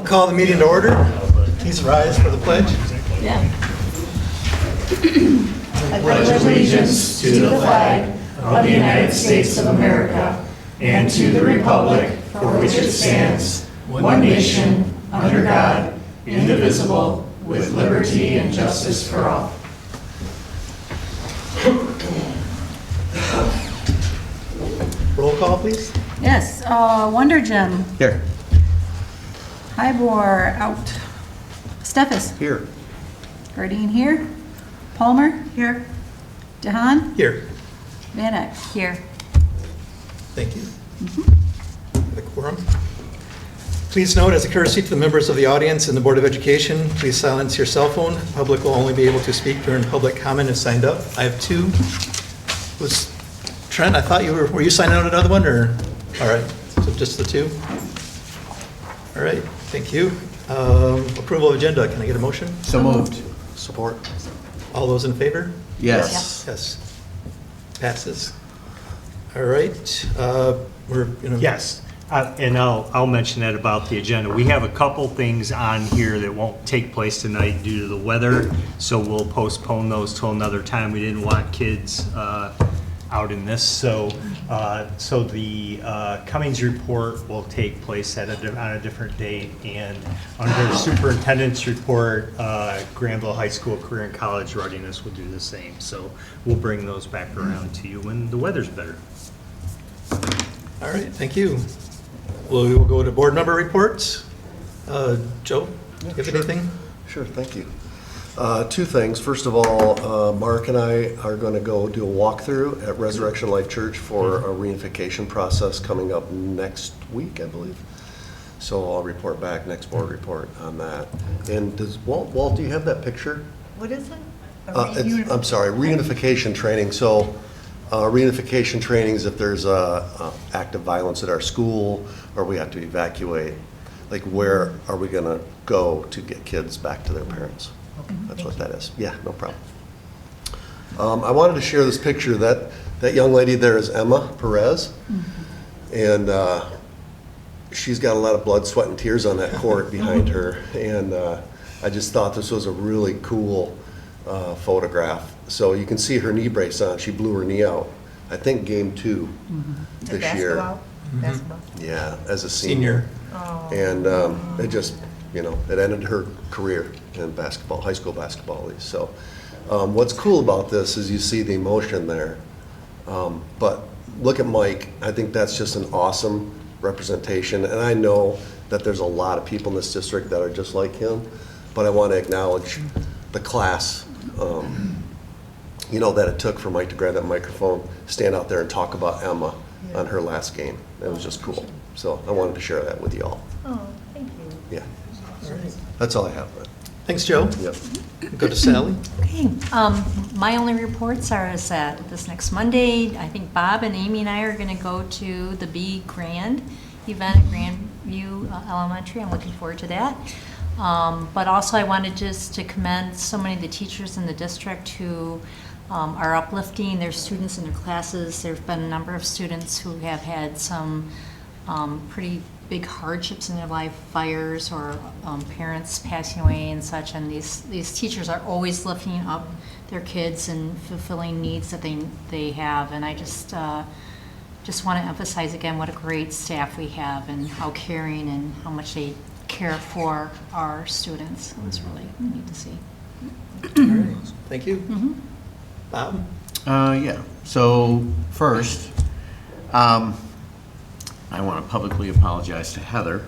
Call the meeting to order. Please rise for the pledge. Yeah. I pledge allegiance to the flag of the United States of America and to the republic for which it stands, one nation, under God, indivisible, with liberty and justice for all. Roll call, please. Yes, Wonder Gem. Here. Hybor out. Steffes. Here. Gardine here. Palmer. Here. DeHaan. Here. Van Eck. Here. Thank you. For the quorum. Please note, as a courtesy to the members of the audience and the Board of Education, please silence your cell phone. The public will only be able to speak during public comment if signed up. I have two. Was Trent, I thought you were you signing out another one, or? All right, so just the two? All right, thank you. Approval of agenda, can I get a motion? So moved. Support. All those in favor? Yes. Yes. Passes. All right, we're, Yes, and I'll mention that about the agenda. We have a couple things on here that won't take place tonight due to the weather, so we'll postpone those till another time. We didn't want kids out in this, so the Cummings report will take place on a different date, and under superintendent's report, Grandville High School Career and College Readiness will do the same. So we'll bring those back around to you when the weather's better. all right, thank you. We will go to board member reports. Joe, you have anything? Sure, thank you. Two things. First of all, Mark and I are going to go do a walkthrough at Resurrection Life Church for a reunification process coming up next week, I believe. So I'll report back, next board report on that. And does Walt, do you have that picture? What is it? I'm sorry, reunification training. So reunification training is if there's active violence at our school or we have to evacuate, like where are we going to go to get kids back to their parents? That's what that is. Yeah, no problem. I wanted to share this picture. That young lady there is Emma Perez. And she's got a lot of blood, sweat, and tears on that court behind her. And I just thought this was a really cool photograph. So you can see her knee brace on. She blew her knee out, I think, game 2 this year. Basketball? Yeah, as a senior. Oh. And it just, it ended her career in basketball, high school basketball at least. So what's cool about this is you see the emotion there. But look at Mike. I think that's just an awesome representation. And I know that there's a lot of people in this district that are just like him. But I want to acknowledge the class, that it took for Mike to grab that microphone, stand out there and talk about Emma on her last game. It was just cool. So I wanted to share that with you all. Oh, thank you. Yeah. All right. That's all I have. Thanks, Joe. Yep. Go to Sally. Okay. My only reports are is that this next Monday, I think Bob and Amy and I are going to go to the Be Grand event at Grandville Elementary. I'm looking forward to that. But also I wanted just to commend so many of the teachers in the district who are uplifting their students in their classes. There have been a number of students who have had some pretty big hardships in their life, fires or parents passing away and such, and these teachers are always lifting up their kids and fulfilling needs that they have. And I just want to emphasize again what a great staff we have and how caring and how much they care for our students. It was really neat to see. All right. Thank you. Bob? Yeah. So first, I want to publicly apologize to Heather.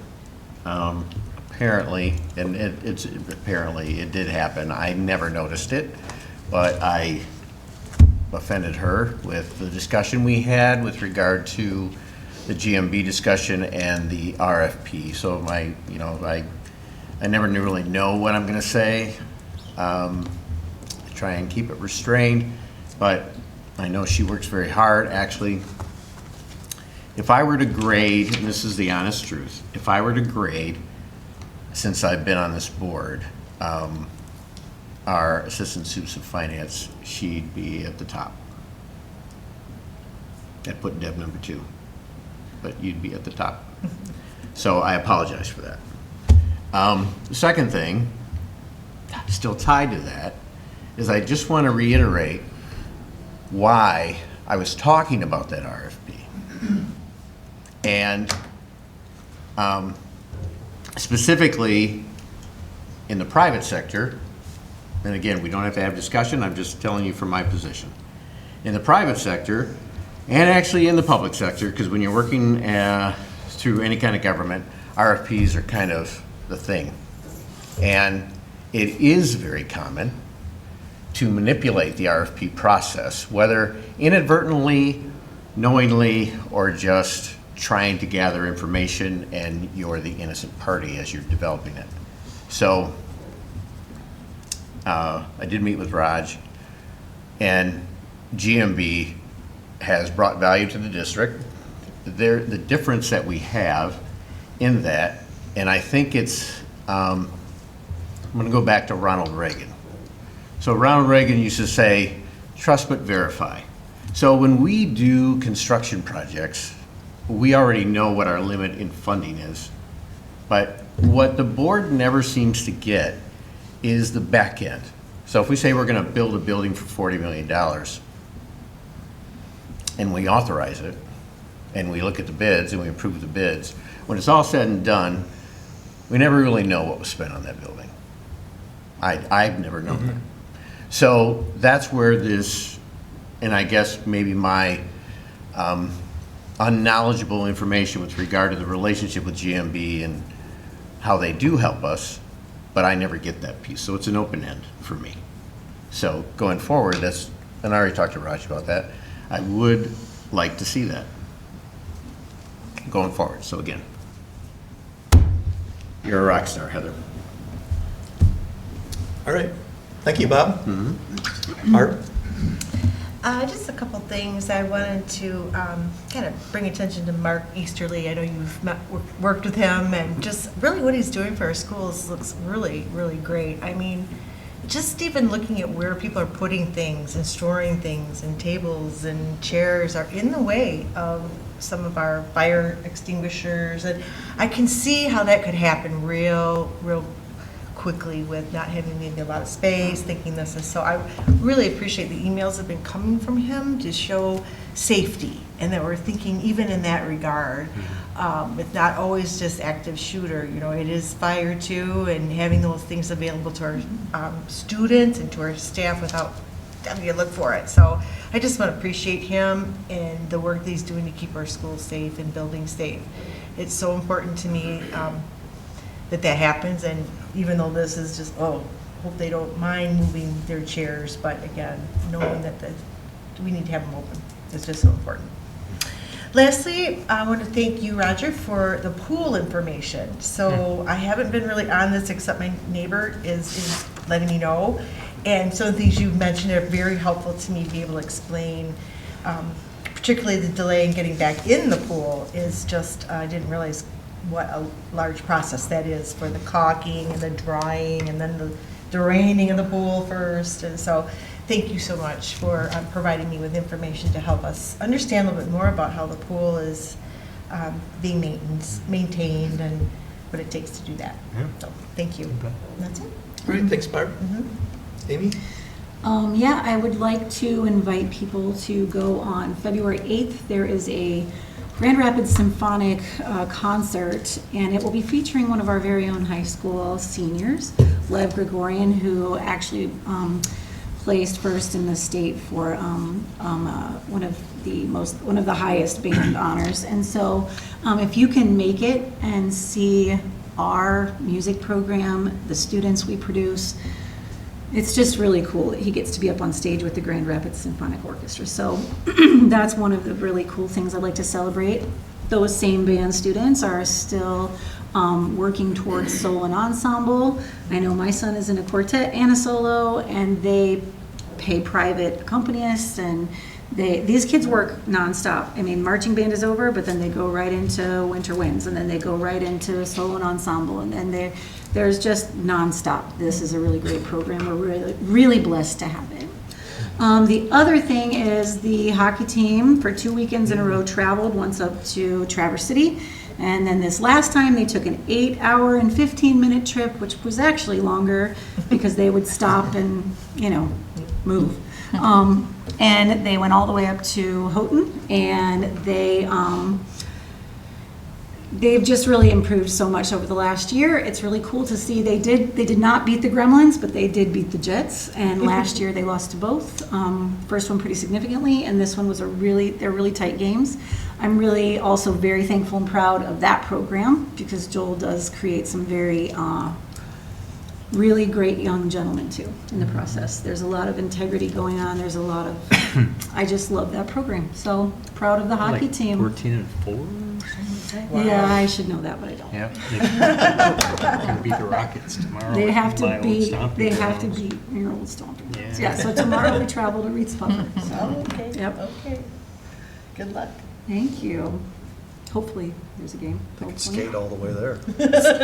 Apparently, and it did happen. I never noticed it, but I offended her with the discussion we had with regard to the GMB discussion and the RFP. So I never really know what I'm going to say. I try and keep it restrained, but I know she works very hard. Actually, if I were to grade, and this is the honest truth, if I were to grade since I've been on this board, our assistant soups of finance, she'd be at the top. I'd put Deb number 2, but you'd be at the top. So I apologize for that. The second thing, still tied to that, is I just want to reiterate why I was talking about that RFP. And specifically in the private sector, and again, we don't have to have discussion, I'm just telling you from my position. In the private sector, and actually in the public sector, because when you're working through any kind of government, RFPs are kind of the thing. And it is very common to manipulate the RFP process, whether inadvertently, knowingly, or just trying to gather information and you're the innocent party as you're developing it. So I did meet with Raj, and GMB has brought value to the district. The difference that we have in that, and I think it's, I'm going to go back to Ronald Reagan. So Ronald Reagan used to say, trust but verify. So when we do construction projects, we already know what our limit in funding is. But what the board never seems to get is the back end. So if we say we're going to build a building for $40 million, and we authorize it, and we look at the bids, and we approve the bids, when it's all said and done, we never really know what was spent on that building. I've never known that. So that's where this, and I guess maybe my unknowledgeable information with regard to the relationship with GMB and how they do help us, but I never get that piece. So it's an open end for me. So going forward, that's, and I already talked to Raj about that, I would like to see that going forward. So again, you're a rock star, Heather. All right. Thank you, Bob. Art? Just a couple things. I wanted to kind of bring attention to Mark Easterly. I know you've worked with him, and just really what he's doing for our schools looks really, really great. I mean, just even looking at where people are putting things and storing things, and tables and chairs are in the way of some of our fire extinguishers, and I can see how that could happen real quickly with not having maybe a lot of space, thinking this is, so I really appreciate the emails that have been coming from him to show safety, and that we're thinking even in that regard. It's not always just active shooter, you know, it is fire too, and having those things available to our students and to our staff without having to look for it. So I just want to appreciate him and the work that he's doing to keep our schools safe and buildings safe. It's so important to me that happens, and even though this is just, hope they don't mind moving their chairs, but again, knowing that we need to have them open. It's just so important. Lastly, I want to thank you, Roger, for the pool information. So I haven't been really on this, except my neighbor is letting me know. And some of the things you've mentioned are very helpful to me to be able to explain, particularly the delay in getting back in the pool is just, I didn't realize what a large process that is for the caulking and the drying and then the draining of the pool first. And so thank you so much for providing me with information to help us understand a little bit more about how the pool is being maintained and what it takes to do that. Yeah. So thank you. Okay. That's it. All right, thanks, Barb. Amy? Yeah, I would like to invite people to go on February 8th. There is a Grand Rapids Symphonic concert, and it will be featuring one of our very own high school seniors, Lev Gregorian, who actually placed first in the state for one of the highest band honors. And so, if you can make it and see our music program, the students we produce, it's just really cool that he gets to be up on stage with the Grand Rapids Symphonic Orchestra. So that's one of the really cool things I'd like to celebrate. Those same band students are still working towards solo and ensemble. I know my son is in a quartet and a solo, and they pay private accompanists, and these kids work nonstop. I mean, marching band is over, but then they go right into Winter Winds, and then they go right into solo and ensemble, and then there's just nonstop. This is a really great program. We're really, really blessed to have it. The other thing is the hockey team for 2 weekends in a row traveled, once up to Traverse City. And then this last time, they took an 8-hour and 15-minute trip, which was actually longer because they would stop and, move. And they went all the way up to Houghton, and they've just really improved so much over the last year. It's really cool to see. They did not beat the Gremlins, but they did beat the Jets. And last year they lost to both. First one pretty significantly, and this one was they're really tight games. I'm really also very thankful and proud of that program because Joel does create some very really great young gentlemen too in the process. There's a lot of integrity going on. There's a lot of I just love that program. So proud of the hockey team. 14-4. Yeah, I should know that, but I don't. Yeah. They're going to beat the Rockets tomorrow. They have to My old beat. stomping They have to grounds. beat your old stomping grounds. Yeah. Yeah. So tomorrow we travel to Reed's Puffer. So, Okay, Yep. okay. Good luck. thank you. Hopefully there's a game. Hopefully. Skate all the way there.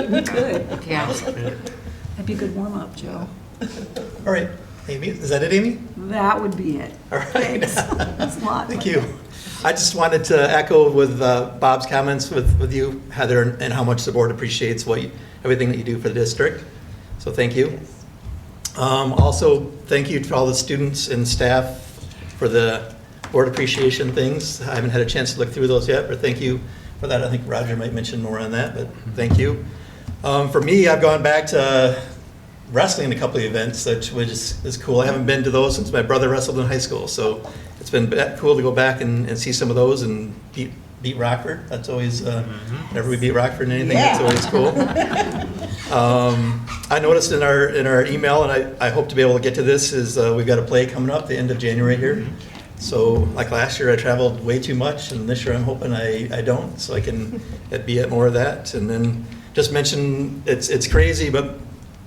We could. Yeah. That'd be a good warm up, Joe. All right, Amy, is that it, Amy? That would be it. All right. Thanks. That's a lot. Thank you. I just wanted to echo with Bob's comments with you, Heather, and how much the board appreciates everything that you do for the district. So thank you. Also, thank you to all the students and staff for the board appreciation things. I haven't had a chance to look through those yet, but thank you for that. I think Roger might mention more on that, but thank you. For me, I've gone back to wrestling a couple of events, which is cool. I haven't been to those since my brother wrestled in high school, so it's been cool to go back and see some of those and beat Rockford. That's always, whenever we beat Rockford in anything, that's always cool. I noticed in our email, and I hope to be able to get to this, is we've got a play coming up the end of January here. So like last year, I traveled way too much, and this year I'm hoping I don't, so I can be at more of that. And then just mention, it's crazy, but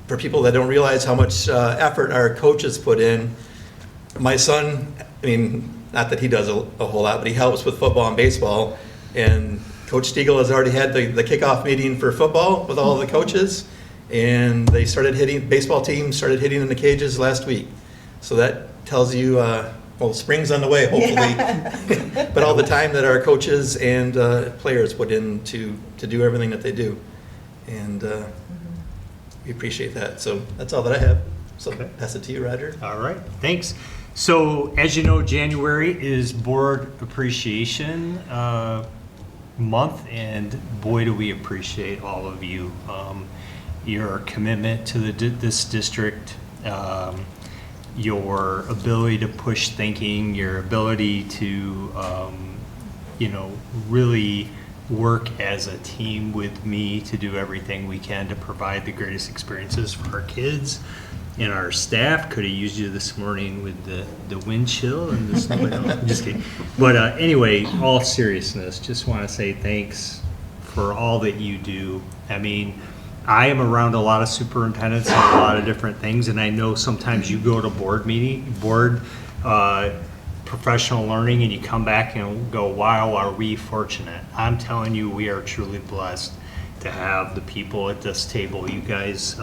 for people that don't realize how much effort our coaches put in, my son, I mean, not that he does a whole lot, but he helps with football and baseball. And Coach Stiegel has already had the kickoff meeting for football with all the coaches, and they baseball team started hitting in the cages last week. So that tells you, spring's on the way, hopefully. But all the time that our coaches and players put in to do everything that they do. And we appreciate that. So that's all that I have. So Okay. pass it to you, Roger. All right, thanks. So as you know, January is Board Appreciation Month, and boy, do we appreciate all of you. Your commitment to this district, your ability to push thinking, your ability to, really work as a team with me to do everything we can to provide the greatest experiences for our kids. And our staff could have used you this morning with the wind chill and the snow. I'm just kidding. But anyway, all seriousness, just want to say thanks for all that you do. I mean, I am around a lot of superintendents and a lot of different things, and I know sometimes you go to board professional learning, and you come back and go, wow, are we fortunate. I'm telling you, we are truly blessed to have the people at this table. You guys,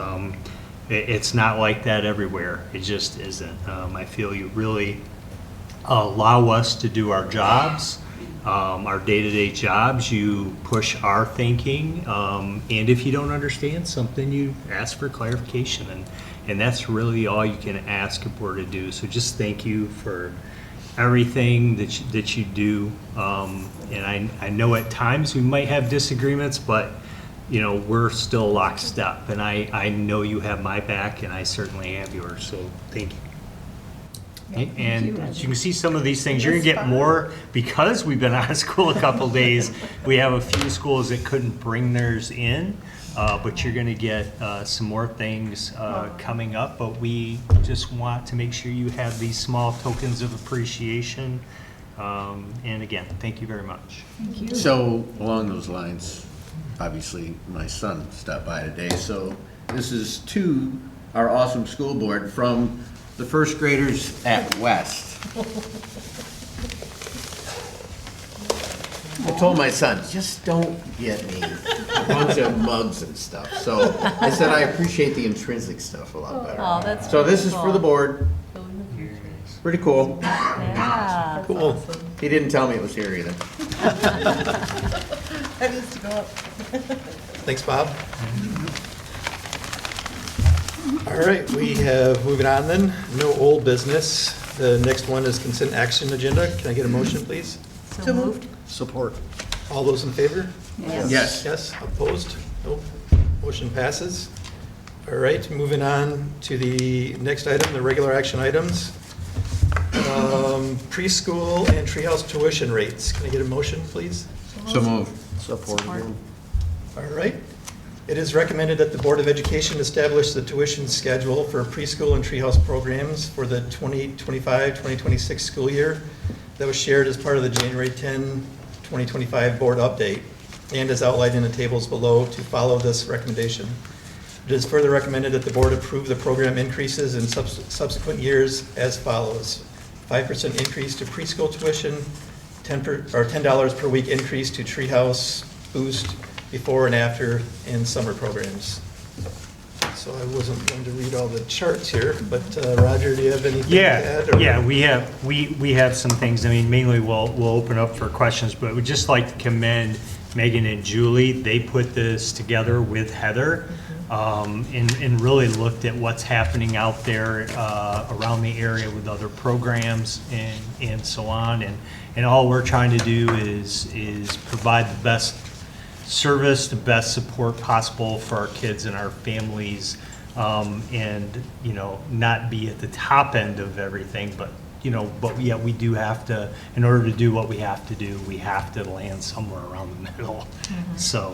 it's not like that everywhere. It just isn't. I feel you really allow us to do our jobs, our day-to-day jobs. You push our thinking, and if you don't understand something, you ask for clarification, and that's really all you can ask a board to do. So just thank you for everything that you do. And I know at times we might have disagreements, but we're still lockstep, and I know you have my back, and I certainly have yours, so thank you. And as you can see some of these things, you're gonna get more, because we've been out of school a couple days. We have a few schools that couldn't bring theirs in, but you're gonna get some more things coming up, but we just want to make sure you have these small tokens of appreciation. And again, thank you very much. Thank you. So along those lines, obviously my son stopped by today, so this is to our awesome school board from the first graders at West. I told my son, just don't get me a bunch of mugs and stuff. So I said I appreciate the intrinsic stuff a lot better. Oh, that's So this is really for the cool. board. Very nice. Pretty cool. Yeah. Cool. He didn't tell me it was here either. That needs to go up. Thanks, Bob. All right, we have, moving on then, no old business. The next one is consent action agenda. Can I get a motion, please? So moved. Support. All those in favor? Yes. Yes, opposed? Nope. Motion passes. All right, moving on to the next item, the regular action items. Preschool and treehouse tuition rates. Can I get a motion, please? So moved. Support again. All right. It is recommended that the Board of Education establish the tuition schedule for preschool and treehouse programs for the 2025-2026 school year that was shared as part of the January 10, 2025 board update and is outlined in the tables below to follow this recommendation. It is further recommended that the board approve the program increases in subsequent years as follows. 5% increase to preschool tuition, $10 per week increase to treehouse boost before and after in summer programs. So I wasn't going to read all the charts here, but Roger, do you have anything to add? or- Yeah, we have some things. I mean, mainly we'll open up for questions, but we'd just like to commend Megan and Julie. They put this together with Heather and really looked at what's happening out there around the area with other programs and so on. And all we're trying to do is provide the best service, the best support possible for our kids and our families, and, you know, not be at the top end of everything, but, you know, but yeah, we do have to, in order to do what we have to do, we have to land somewhere around the middle. So,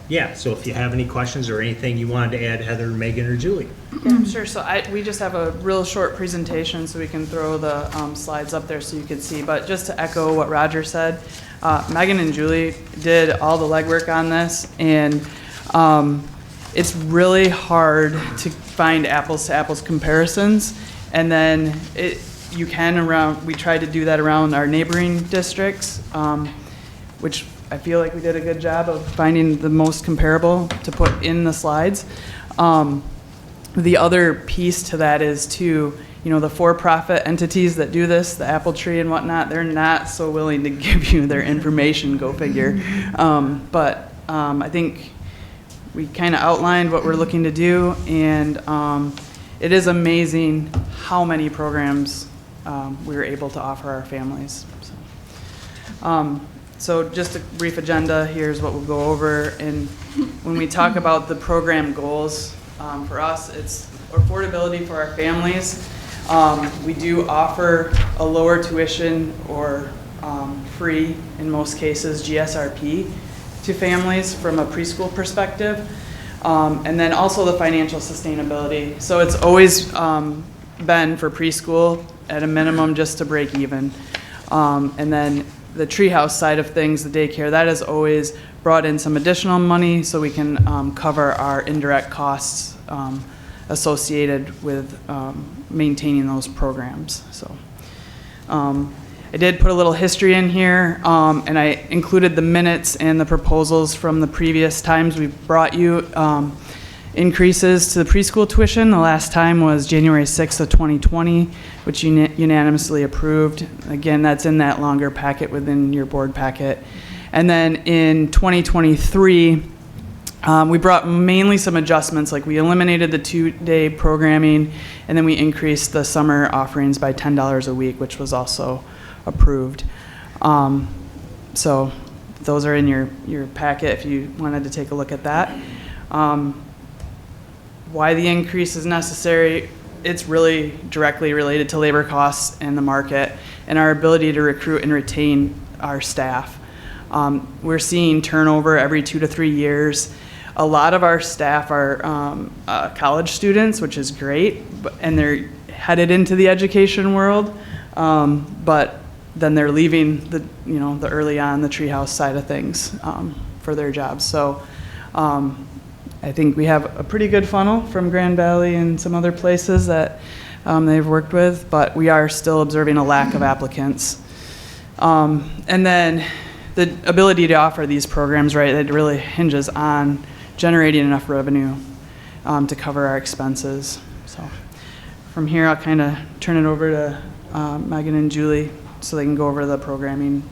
yeah, so if you have any questions or anything you wanted to add, Heather, Megan, or Julie. Yeah, sure. So we just have a real short presentation, so we can throw the slides up there so you can see. But just to echo what Roger said, Megan and Julie did all the legwork on this, and it's really hard to find apples to apples comparisons. And then we tried to do that around our neighboring districts, which I feel like we did a good job of finding the most comparable to put in the slides. The other piece to that is too, you know, the for-profit entities that do this, the Apple Tree and whatnot, they're not so willing to give you their information, go figure. But I think we kind of outlined what we're looking to do, and it is amazing how many programs we were able to offer our families. So just a brief agenda, here's what we'll go over. And when we talk about the program goals, for us, it's affordability for our families. We do offer a lower tuition or free, in most cases, GSRP to families from a preschool perspective. And then also the financial sustainability. So it's always been for preschool at a minimum just to break even. And then the treehouse side of things, the daycare, that has always brought in some additional money so we can cover our indirect costs associated with maintaining those programs. So I did put a little history in here, and I included the minutes and the proposals from the previous times we've brought you increases to the preschool tuition. The last time was January 6th of 2020, which unanimously approved. Again, that's in that longer packet within your board packet. And then in 2023, we brought mainly some adjustments, like we eliminated the 2-day programming, and then we increased the summer offerings by $10 a week, which was also approved. So those are in your packet if you wanted to take a look at that. Why the increase is necessary, it's really directly related to labor costs and the market and our ability to recruit and retain our staff. We're seeing turnover every 2 to 3 years. A lot of our staff are college students, which is great, and they're headed into the education world, but then they're leaving the early on the treehouse side of things for their jobs. So I think we have a pretty good funnel from Grand Valley and some other places that they've worked with, but we are still observing a lack of applicants. And then the ability to offer these programs, right, it really hinges on generating enough revenue to cover our expenses. So from here, I'll kind of turn it over to Megan and Julie, so they can go over the programming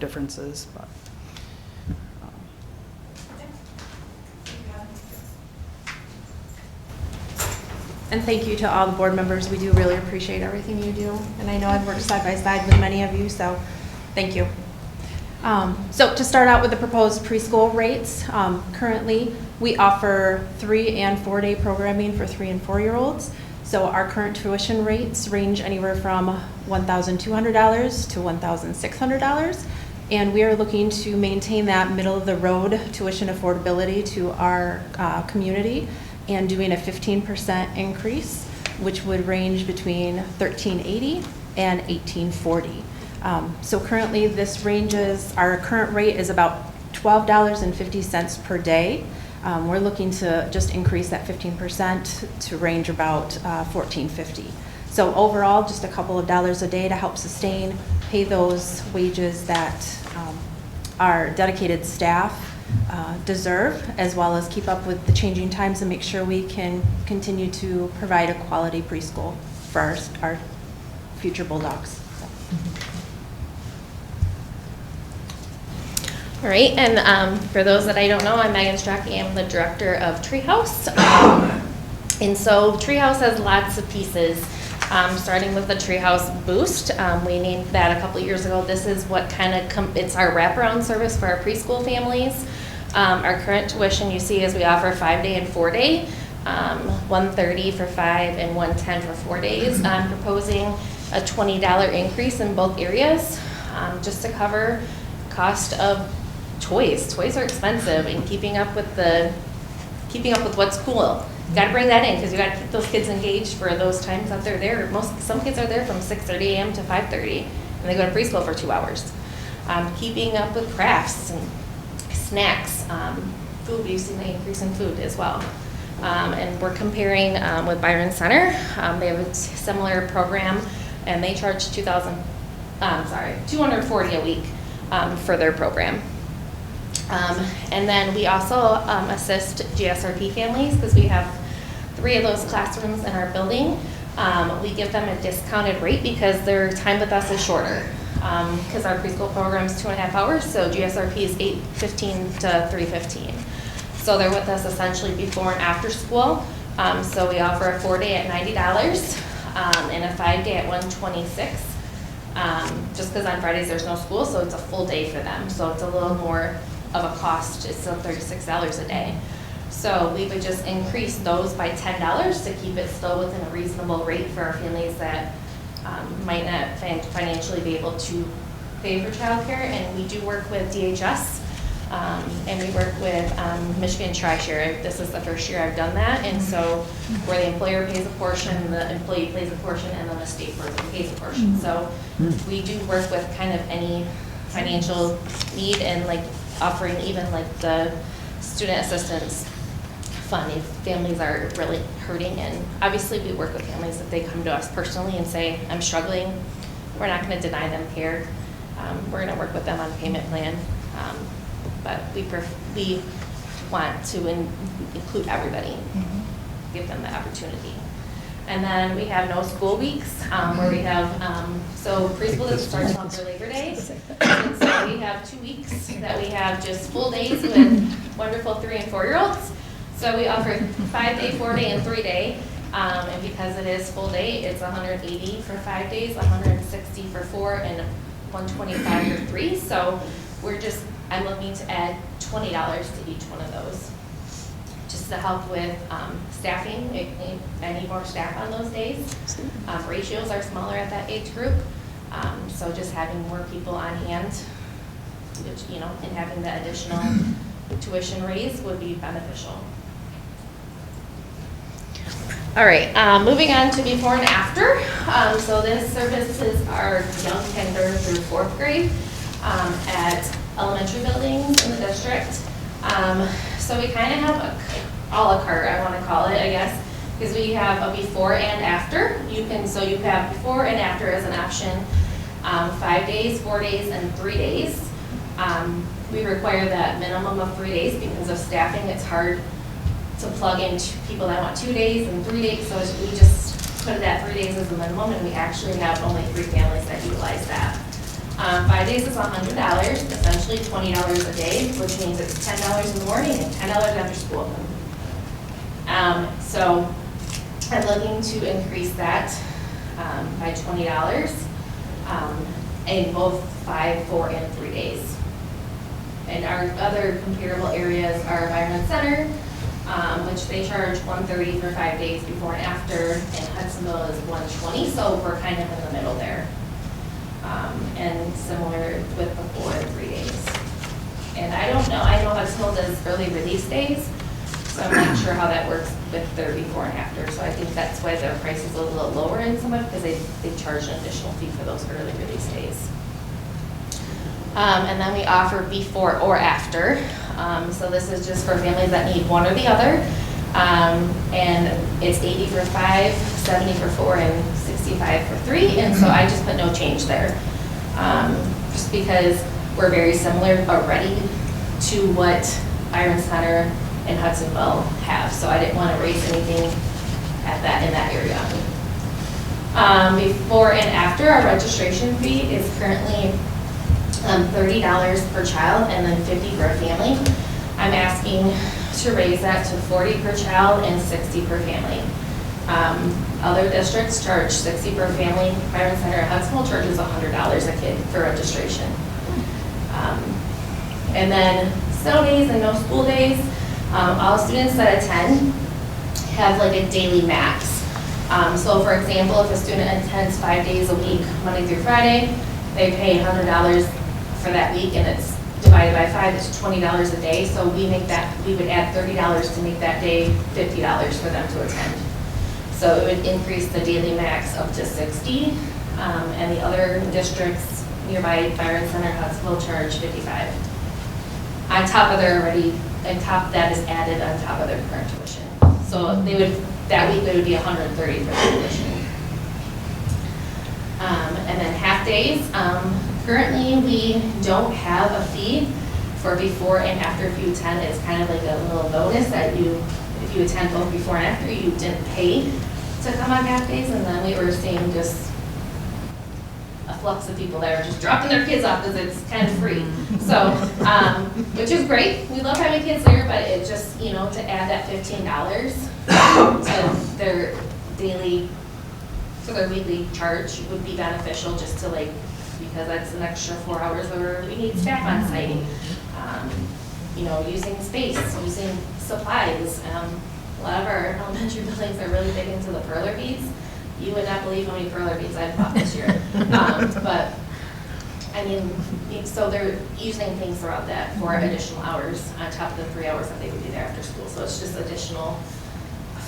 differences. But And thank you to all the board members. We do really appreciate everything you do. And I know I've worked side by side with many of you, so thank you. So to start out with the proposed preschool rates, currently we offer 3- and 4-day programming for 3- and 4-year-olds. So our current tuition rates range anywhere from $1,200 to $1,600. And we are looking to maintain that middle of the road tuition affordability to our community, and doing a 15% increase, which would range between $1,380 and $1,840. So currently this ranges, our current rate is about $12.50 per day. We're looking to just increase that 15% to range about $14.50. So overall, just a couple of dollars a day to help sustain, pay those wages that our dedicated staff deserve, as well as keep up with the changing times and make sure we can continue to provide a quality preschool for our future Bulldogs. All right, and for those that I don't know, I'm Megan Strachey. I'm the director of Treehouse. And so Treehouse has lots of pieces, starting with the Treehouse Boost. We named that a couple years ago. This is what kind of, it's our wraparound service for our preschool families. Our current tuition you see is we offer 5-day and 4-day, $130 for 5 and $110 for 4 days. I'm proposing a $20 increase in both areas, just to cover cost of toys. Toys are expensive, and keeping up with what's cool. You got to bring that in because you got to keep those kids engaged for those times that they're there. Some kids are there from 6:30 a.m. to 5:30, and they go to preschool for 2 hours. Keeping up with crafts and snacks, food. We've seen the increase in food as well. And we're comparing with Byron Center. They have a similar program, and they charge $240 a week for their program. And then we also assist GSRP families because we have 3 of those classrooms in our building. We give them a discounted rate because their time with us is shorter. Because our preschool program is 2.5 hours, so GSRP is 8:15 to 3:15. So they're with us essentially before and after school. So we offer a 4-day at $90 and a 5-day at $126. Just because on Fridays there's no school, so it's a full day for them. So it's a little more of a cost. It's still $36 a day. So we would just increase those by $10 to keep it still within a reasonable rate for our families that might not financially be able to pay for childcare. And we do work with DHS, and we work with Michigan Tri-Share. This is the first year I've done that, and so where the employer pays a portion, the employee pays a portion, and then the state pays a portion. So we do work with kind of any financial need, and like offering even like the student assistance fund if families are really hurting. And obviously we work with families if they come to us personally and say, I'm struggling. We're not going to deny them care. We're going to work with them on a payment plan. But we want to include everybody, give them the opportunity. And then we have no school weeks, where we have, so preschool doesn't start until after Labor Day. And so we have 2 weeks that we have just full days with wonderful 3- and 4-year-olds. So we offer 5-day, 4-day, and 3-day. And because it is full day, it's $180 for 5 days, $160 for 4, and $125 for 3. So I'm looking to add $20 to each one of those, just to help with staffing. I need more staff on those days. Ratios are smaller at that age group, so just having more people on hand, which, and having the additional tuition raise would be beneficial. All right, moving on to before and after. So this services are young kinder through 4th grade at elementary buildings in the district. So we kind of have a la carte, I want to call it, I guess, because we have a before and after. You have before and after as an option, 5 days, 4 days, and 3 days. We require that minimum of 3 days because of staffing. It's hard to plug in people that want 2 days and 3 days, so we just put it at 3 days as a minimum, and we actually have only 3 families that utilize that. 5 days is $100, essentially $20 a day, which means it's $10 in the morning and $10 after school. So I'm looking to increase that by $20 in both 5, 4, and 3 days. And our other comparable areas are Byron Center, which they charge $130 for 5 days before and after, and Hudsonville is $120, so we're kind of in the middle there. And similar with the 4 and 3 days. And I don't know, I know Hudsonville does early release days, so I'm not sure how that works with their before and after. So I think that's why their price is a little lower in some of it, because they charge an additional fee for those early release days. And then we offer before or after. So this is just for families that need one or the other. And it's $80 for 5, $70 for 4, and $65 for 3. And so I just put no change there. Just because we're very similar already to what Byron Center and Hudsonville have. So I didn't want to raise anything in that area. Before and after, our registration fee is currently $30 per child and then $50 for a family. I'm asking to raise that to $40 per child and $60 per family. Other districts charge $60 per family. Byron Center and Hudsonville charges $100 a kid for registration. And then snow days and no school days, all students that attend have like a daily max. So for example, if a student attends 5 days a week, Monday through Friday, they pay $100 for that week, and it's divided by 5, it's $20 a day. So we would add $30 to make that day $50 for them to attend. So it would increase the daily max up to 60, and the other districts nearby, Byron Center, Hudsonville, charge 55. On top of that is added on top of their current tuition. So that week it would be $130 for the tuition. And then half days. Currently, we don't have a fee for before and after if you attend. It's kind of like a little bonus that if you attend both before and after, you didn't pay to come on half days. And then we were seeing just a flux of people that are just dropping their kids off because it's kind of free. So, which is great. We love having kids there, but it just, to add that $15 to their weekly charge would be beneficial, just to because that's an extra 4 hours where we need staff on site. Using space, using supplies. A lot of our elementary buildings are really big into the perler beads. You would not believe how many perler beads I've bought this year. But so they're using things throughout that for additional hours on top of the 3 hours that they would be there after school. So it's just additional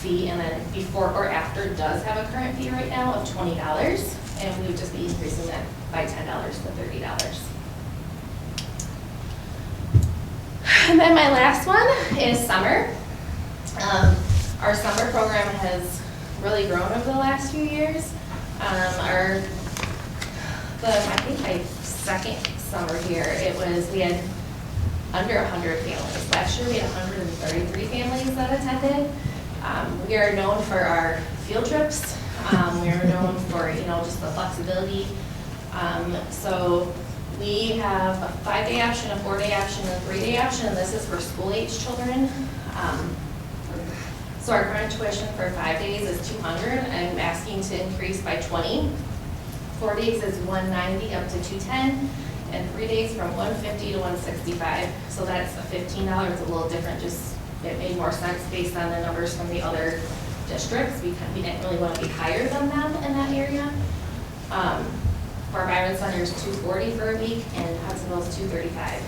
fee. And then before or after does have a current fee right now of $20, and we would just be increasing that by $10 to $30. And then my last one is summer. Our summer program has really grown over the last few years. I think my second summer here, we had under 100 families. Last year we had 133 families that attended. We are known for our field trips. We are known for, just the flexibility. So we have a 5-day option, a 4-day option, and a 3-day option, and this is for school-age children. So our current tuition for 5 days is $200. I'm asking to increase by 20. 4 days is $190 up to $210, and 3 days from $150 to $165. So that's a $15. It's a little different. Just it made more sense based on the numbers from the other districts. We didn't really want to be higher than them in that area. For Byron Center is $240 for a week, and Hudsonville is $235.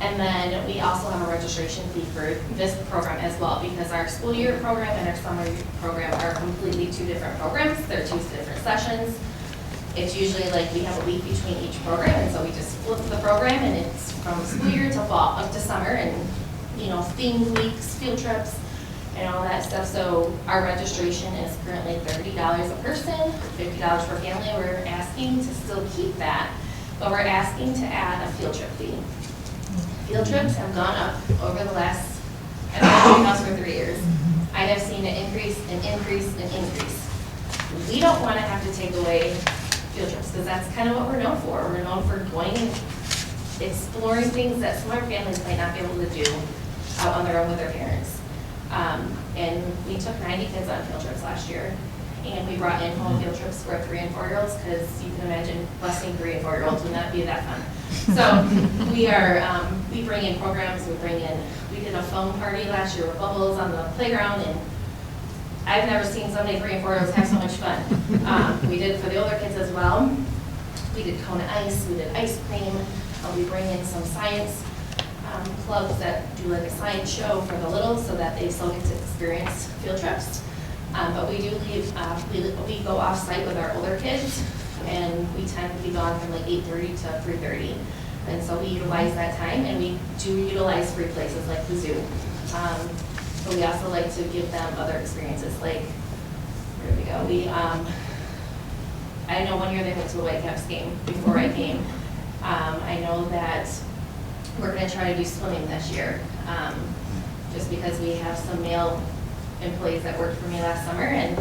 And then we also have a registration fee for this program as well, because our school year program and our summer program are completely 2 different programs. They're 2 different sessions. It's usually we have a week between each program, and so we just flip the program, and it's from school year to fall, up to summer, and themed weeks, field trips, and all that stuff. So our registration is currently $30 a person, $50 per family. We're asking to still keep that, but we're asking to add a field trip fee. Field trips have gone up over the last, I've been doing house for 3 years. I I have seen it increase and increase and increase. We don't want to have to take away field trips, because that's kind of what we're known for. We're known for going and exploring things that some of our families might not be able to do out on their own with their parents. And we took 90 kids on field trips last year, and we brought in home field trips for 3 and 4-year-olds, because you can imagine busing 3 and 4-year-olds would not be that fun. So we bring in programs, we did a foam party last year with bubbles on the playground, and I've never seen so many 3 and 4-year-olds have so much fun. We did it for the older kids as well. We did cone ice, we did ice cream, we bring in some science clubs that do like a science show for the littles so that they still get to experience field trips. But we do leave, we go off-site with our older kids, and we tend to be gone from like 8:30 to 3:30. And so we utilize that time, and we do utilize free places like the zoo. But we also like to give them other experiences, like, where did we go? I know one year they went to a Whitecaps game before I came. I know that we're gonna try to do swimming this year, just because we have some male employees that worked for me last summer, and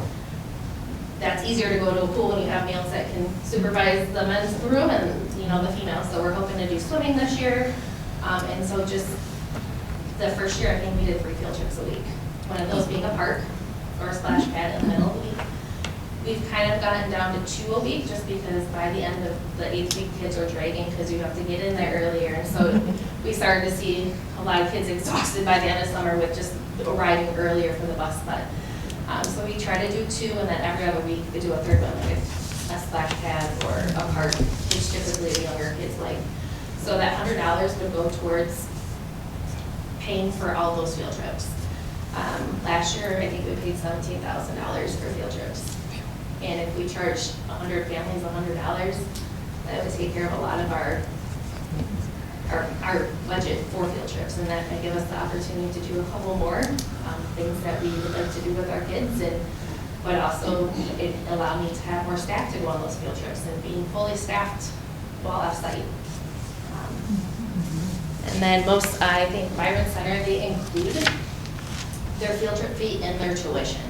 that's easier to go to a pool when you have males that can supervise the men's room and, the females. So we're hoping to do swimming this year. And so just the first year, I think we did 3 field trips a week. One of those being a park or a splash pad in the middle of the week. We've kind of gotten down to 2 a week, just because by the end of the 8th week, kids are dragging because you have to get in there earlier. And so we started to see a lot of kids exhausted by the end of summer with just arriving earlier for the bus. But so we try to do 2, and then every other week we do a 3rd one, like a splash pad or a park, which typically the younger kids like. So that $100 would go towards paying for all those field trips. Last year, I think we paid $17,000 for field trips. And if we charged 100 families $100, that would take care of a lot of our budget for field trips, and that might give us the opportunity to do a couple more things that we would like to do with our kids, but also it allowed me to have more staff to go on those field trips, and being fully staffed while off-site. And then I think Byron Center, they include their field trip fee in their tuition.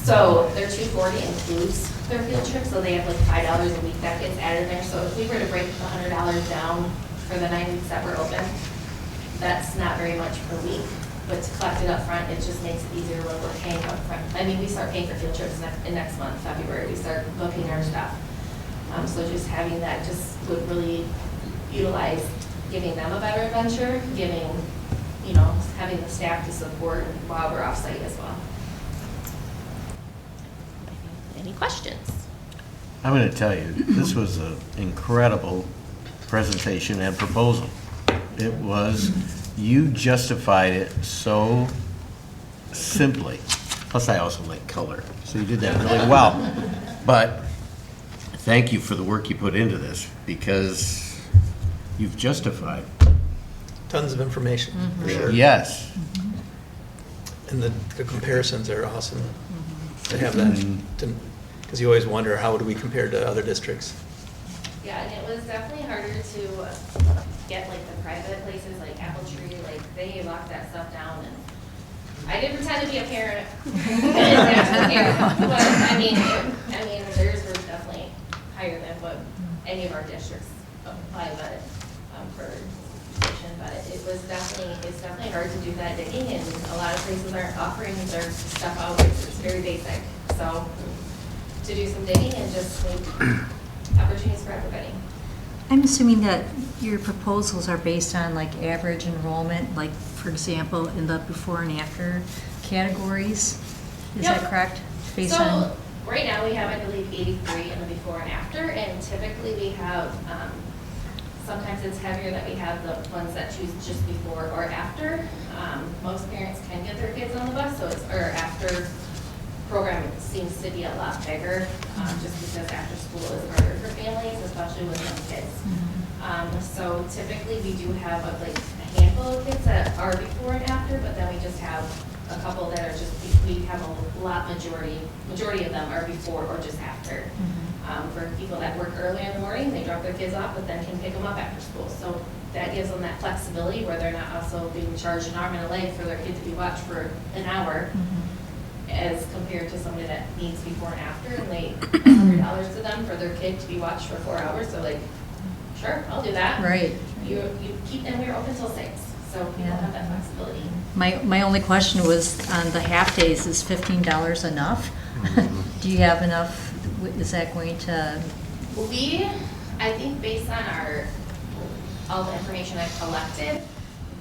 So their $240 includes their field trip, so they have like $5 a week that gets added there. So if we were to break the $100 down for the 9 weeks that we're open, that's not very much per week. But to collect it up front, it just makes it easier when we're paying up front. I mean, we start paying for field trips next month, February. We start booking our stuff. So just having that just would really utilize giving them a better adventure, having the staff to support while we're off-site as well. Any questions? I'm going to tell you, this was an incredible presentation and proposal. It was, you justified it so simply. Plus, I also like color, so you did that really well. But thank you for the work you put into this, because you've justified. Tons of information, for sure. Yes. And the comparisons are awesome to have that, because you always wonder, how would we compare to other districts? Yeah, and it was definitely harder to get like the private places like Apple Tree, like they locked that stuff down, and I didn't pretend to be a parent. But I mean, theirs were definitely higher than what any of our districts apply, but for tuition. But it's definitely hard to do that digging, and a lot of places aren't offering their stuff out. It's very basic. So to do some digging and just make opportunities for everybody. I'm assuming that your proposals are based on like average enrollment, like for example, in the before and after categories. Is Yep. that correct? Based So on right now we have, I believe, 83 in the before and after, and typically we have, sometimes it's heavier that we have the ones that choose just before or after. Most parents can get their kids on the bus, so our after program seems to be a lot bigger, just because after school is harder for families, especially with young kids. So typically we do have a handful of kids that are before and after, but then we just have a couple that are just, we have a lot, majority of them are before or just after. For people that work early in the morning, they drop their kids off, but then can pick them up after school. So that gives them that flexibility where they're not also being charged an arm and a leg for their kid to be watched for an hour as compared to somebody that needs before and after, and they $100 to them for their kid to be watched for 4 hours. So like, sure, I'll do that. Right. You keep, and we're open till 6, so people Yeah. have that flexibility. My only question was on the half days, is $15 enough? Do you have enough, is that going to? I think based on all the information I've collected,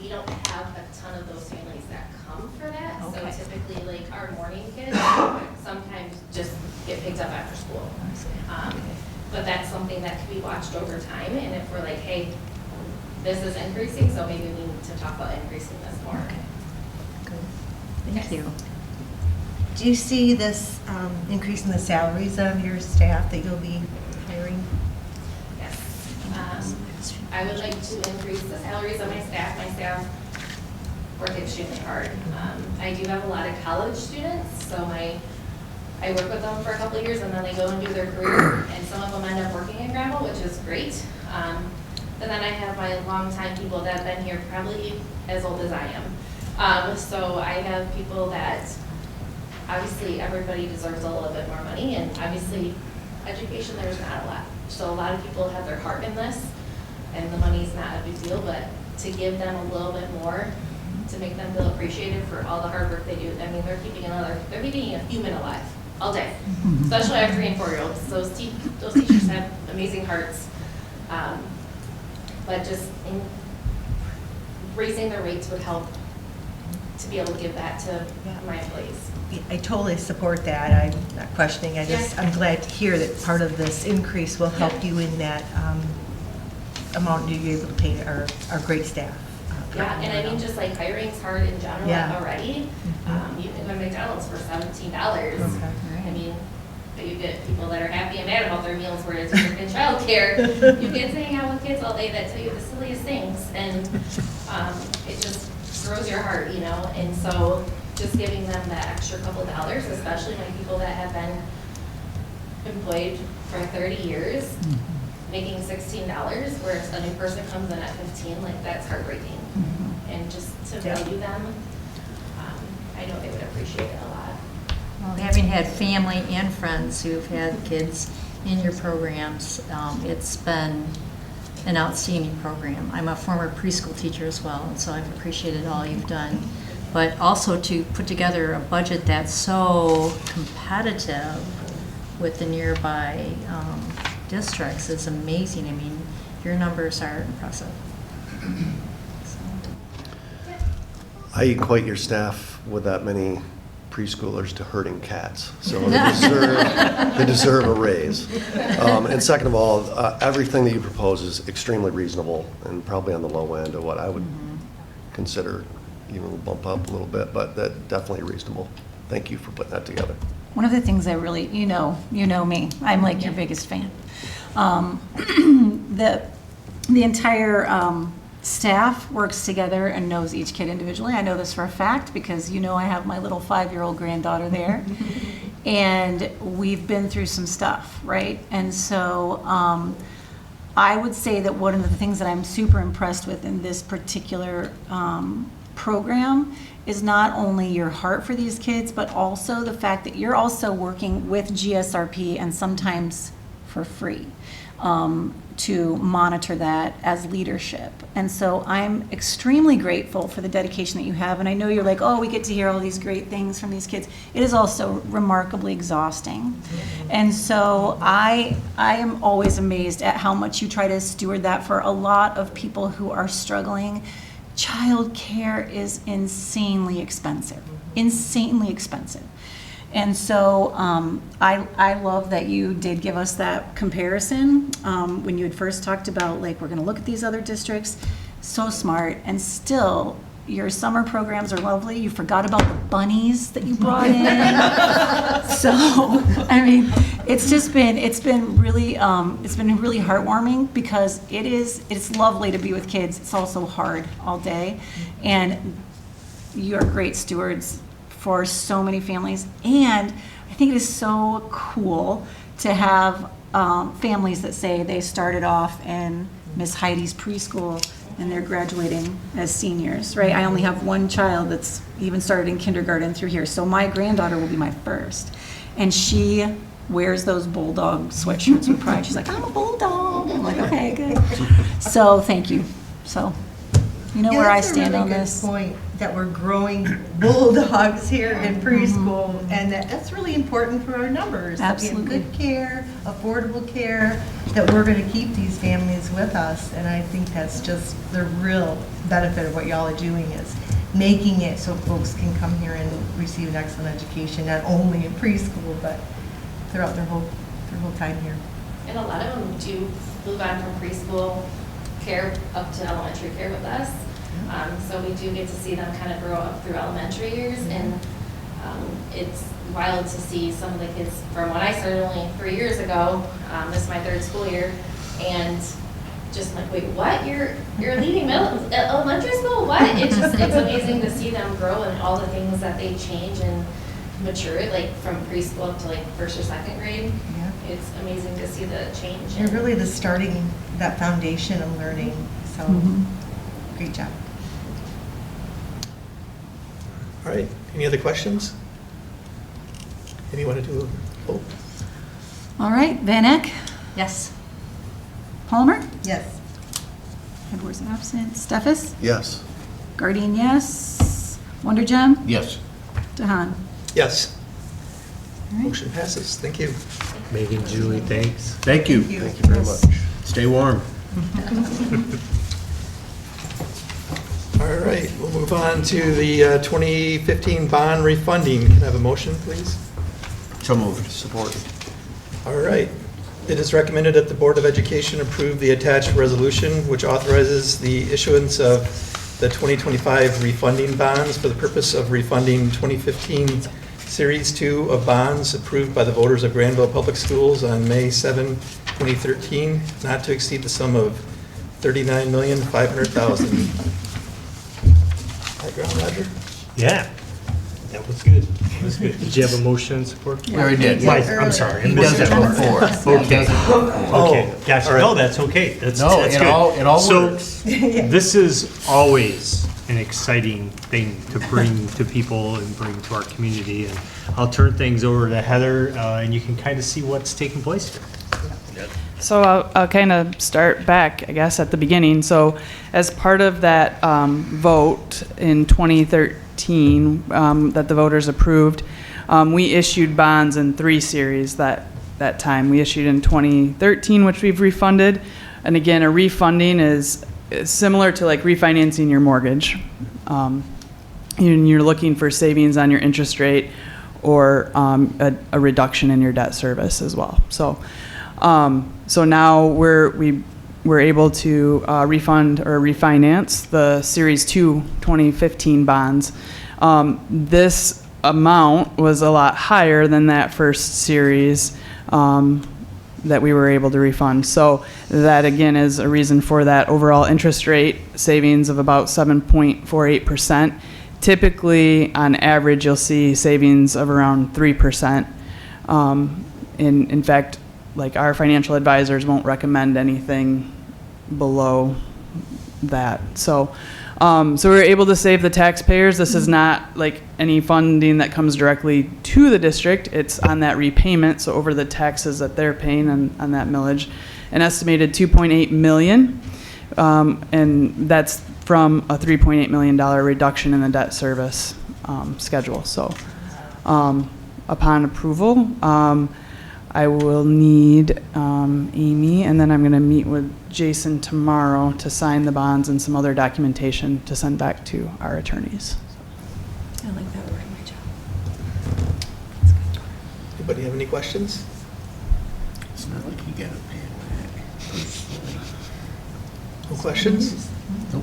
we don't have a ton of those families that come for that. Okay. So typically, like, our morning kids sometimes just get picked up after school. But that's something that could be watched over time, and if we're like, hey, this is increasing, so maybe we need to talk about increasing this more. Okay. Good. Thank you. Do you see this increase in the salaries of your staff that you'll be hiring? Yes. I would like to increase the salaries of my staff. My staff work extremely hard. I do have a lot of college students, so I work with them for a couple of years, and then they go and do their career, and some of them end up working in Grandville, which is great. But then I have my longtime people that have been here probably as old as I am. So I have people that, obviously, everybody deserves a little bit more money, and obviously, education, there's not a lot. So a lot of people have their heart in this, and the money's not a big deal, but to give them a little bit more, to make them feel appreciated for all the hard work they do. I mean, they're keeping a human alive all day, especially our 3- and 4-year-olds. Those teachers have amazing hearts, but just raising their rates would help to be able to give that to my employees. I totally support that. I'm not questioning. I'm glad to hear that part of this increase will help you in that amount you're able to pay our great staff. Yeah, and I mean, just like hiring's hard in general already. Mm-hmm. You can go to McDonald's for $17. I mean, but you get people that are happy and mad about their meals, whereas you work in childcare, you get to hang out with kids all day that tell you the silliest things, and it just throws your heart, you know. And so just giving them that extra couple dollars, especially when people that have been employed for 30 years, making $16, whereas a new person comes in at 15, like, that's heartbreaking. And just to value them, I know they would appreciate it a lot. Well, having had family and friends who've had kids in your programs, it's been an outstanding program. I'm a former preschool teacher as well, and so I've appreciated all you've done. But also to put together a budget that's so competitive with the nearby districts is amazing. I mean, your numbers are impressive. I equate your staff with that many preschoolers to herding cats, so they deserve a raise. And second of all, everything that you propose is extremely reasonable and probably on the low end of what I would consider, bump up a little bit, but that definitely reasonable. Thank you for putting that together. One of the things I really, you know me, I'm like your biggest fan. The entire staff works together and knows each kid individually. I know this for a fact because I have my little 5-year-old granddaughter there. And we've been through some stuff, right? And so I would say that one of the things that I'm super impressed with in this particular program is not only your heart for these kids, but also the fact that you're also working with GSRP and sometimes for free to monitor that as leadership. And so I'm extremely grateful for the dedication that you have. And I know you're like, oh, we get to hear all these great things from these kids. It is also remarkably exhausting. And so I am always amazed at how much you try to steward that for a lot of people who are struggling. Child care is insanely expensive, insanely expensive. And so I love that you did give us that comparison when you had first talked about, like, we're going to look at these other districts. So smart. And still, your summer programs are lovely. You forgot about the bunnies that you brought in. So, I mean, it's been really heartwarming because it's lovely to be with kids. It's also hard all day. And you're great stewards for so many families. And I think it is so cool to have families that say they started off in Miss Heidi's preschool and they're graduating as seniors, right? I only have one child that's even started in kindergarten through here, so my granddaughter will be my first. And she wears those bulldog sweatshirts with pride. She's like, I'm a bulldog. I'm like, okay, good. So, thank you. So, you know where I stand on this. That's a really good point, that we're growing bulldogs here in preschool, and that's really important for our numbers. Absolutely. To get good care, affordable care, that we're going to keep these families with us, and I think that's just the real benefit of what y'all are doing, is making it so folks can come here and receive an excellent education, not only in preschool, but throughout their whole time here. And a lot of them do move on from preschool care up to elementary care with us. So we do get to see them kind of grow up through elementary years, and it's wild to see some of the kids from when I started only 3 years ago. This is my 3rd school year, and just like, wait, what? You're leaving elementary school? What? It's amazing to see them grow and all the things that they change and mature, like from preschool up to like 1st or 2nd grade. Yeah. It's amazing to see the change. You're really the starting that foundation of learning, so great job. All right, any other questions? Anyone to do a vote? All right, Van Eck, Yes. Palmer, Yes. Edwards absent, Steffes, Yes. Guardian, yes, Wondergem, Yes. Dahan. Yes, All right. motion passes. Thank you. Megan, Julie, thanks. Thank you. Thank you very much. Stay warm. All right, we'll move on to the 2015 bond refunding. Can I have a motion, please? So moved. Support. All right. It is recommended that the Board of Education approve the attached resolution, which authorizes the issuance of the 2025 refunding bonds for the purpose of refunding 2015 Series 2 of bonds approved by the voters of Grandville Public Schools on May 7, 2013, not to exceed the sum of $39,500,000. Background, Roger? Yeah, that was good. That was good. Did you have a motion and support? We already did. I'm sorry. I He missed does it that. before. Okay. Okay, gotcha. all right. No, that's okay. That's No, that's it good. all So, works. this is always an exciting thing to bring to people and bring to our community. And I'll turn things over to Heather, and you can kind of see what's taking place here. So I'll kind of start back, I guess, at the beginning. So as part of that vote in 2013 that the voters approved, we issued bonds in 3 series that time. We issued in 2013, which we've refunded. And again, a refunding is similar to like refinancing your mortgage. And you're looking for savings on your interest rate or a reduction in your debt service as well. So now we're able to refund or refinance the Series 2 2015 bonds. This amount was a lot higher than that first series that we were able to refund. So that again is a reason for that overall interest rate savings of about 7.48%. Typically, on average, you'll see savings of around 3%. In fact, like our financial advisors won't recommend anything below that. So we're able to save the taxpayers. This is not like any funding that comes directly to the district. It's on that repayment, so over the taxes that they're paying on that millage. An estimated $2.8 million, and that's from a $3.8 million reduction in the debt service schedule. So upon approval, I will need Amy, and then I'm going to meet with Jason tomorrow to sign the bonds and some other documentation to send back to our attorneys. I like that wording, my job. Anybody have any questions? It's not like you gotta pay it back. No questions? Nope.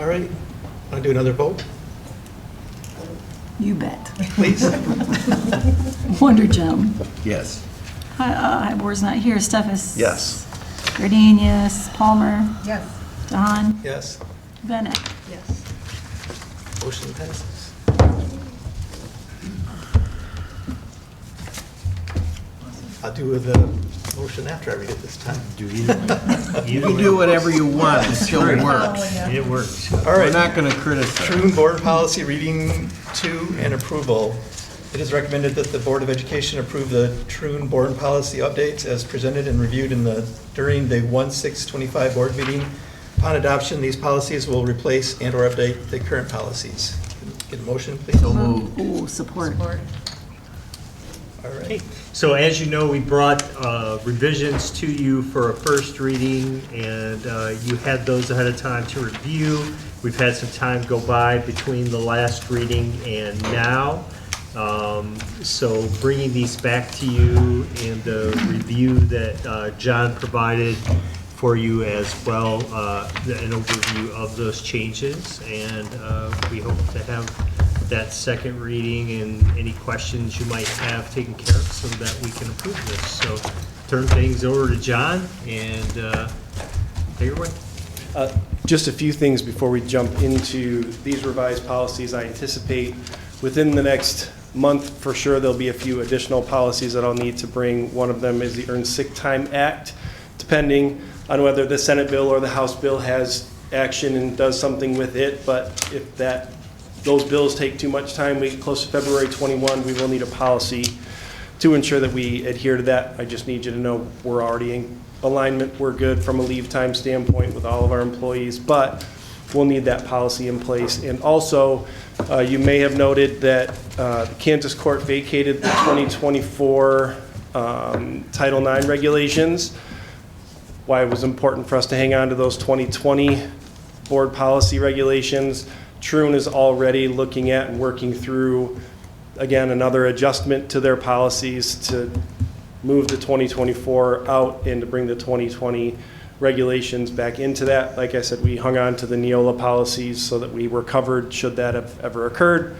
All right. Want to do another vote, You bet. please? Wondergem. Yes. Highboard's not here. Steffes. Yes. Guardian, yes. Palmer. Yes. Dahan. Yes. Van Eck. Yes. Motion passes. I'll do the motion after I read it this time. Do either. You can do whatever you want, it still works. It works. All We're right. not gonna criticize. Troon Board Policy Reading 2 and approval. It is recommended that the Board of Education approve the Troon Board Policy updates as presented and reviewed during the 1/6/25 board meeting. Upon adoption, these policies will replace and/or update the current policies. Get a motion, please? So moved. Ooh, support. All Okay. right. So as you know, we brought revisions to you for a first reading, and you had those ahead of time to review. We've had some time go by between the last reading and now. So bringing these back to you and the review that John provided for you as well, an overview of those changes, and we hope to have that second reading and any questions you might have taken care of so that we can approve this. So turn things over to John and take it away. Just a few things before we jump into these revised policies. I anticipate within the next month, for sure, there'll be a few additional policies that I'll need to bring. One of them is the Earned Sick Time Act, depending on whether the Senate bill or the House bill has action and does something with it. But if those bills take too much time, we get close to February 21, we will need a policy to ensure that we adhere to that. I just need you to know we're already in alignment. We're good from a leave time standpoint with all of our employees, but we'll need that policy in place. And also, you may have noted that the Kansas court vacated the 2024 Title IX regulations. Why it was important for us to hang on to those 2020 board policy regulations. Troon is already looking at and working through, again, another adjustment to their policies to move the 2024 out and to bring the 2020 regulations back into that. Like I said, we hung on to the Neola policies so that we were covered should that have ever occurred.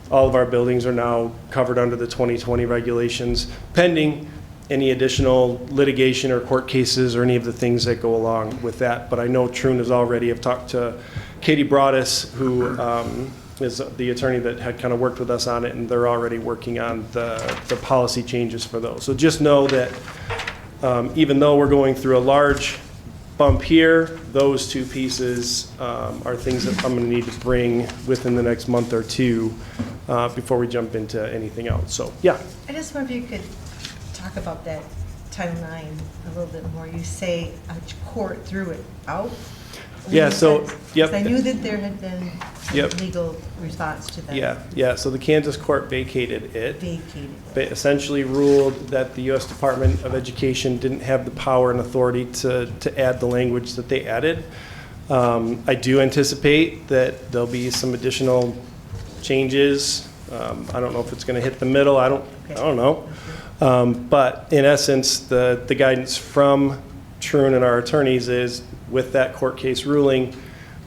All of our buildings are now covered under the 2020 regulations, pending any additional litigation or court cases or any of the things that go along with that. But I know Troon has already, I've talked to Katie Broadus, who is the attorney that had kind of worked with us on it, and they're already working on the policy changes for those. So just know that even though we're going through a large bump here, those two pieces are things that I'm going to need to bring within the next month or two before we jump into anything else. So, yeah. I just wonder if you could talk about that Title IX a little bit more. You say a court threw it out? Yeah, so, yep. I knew that there had been Yep. legal response to that. Yeah. So the Kansas court vacated it. Vacated. They essentially ruled that the U.S. Department of Education didn't have the power and authority to add the language that they added. I do anticipate that there'll be some additional changes. I don't know if it's going to hit the middle. I don't know. But in essence, the guidance from Troon and our attorneys is with that court case ruling,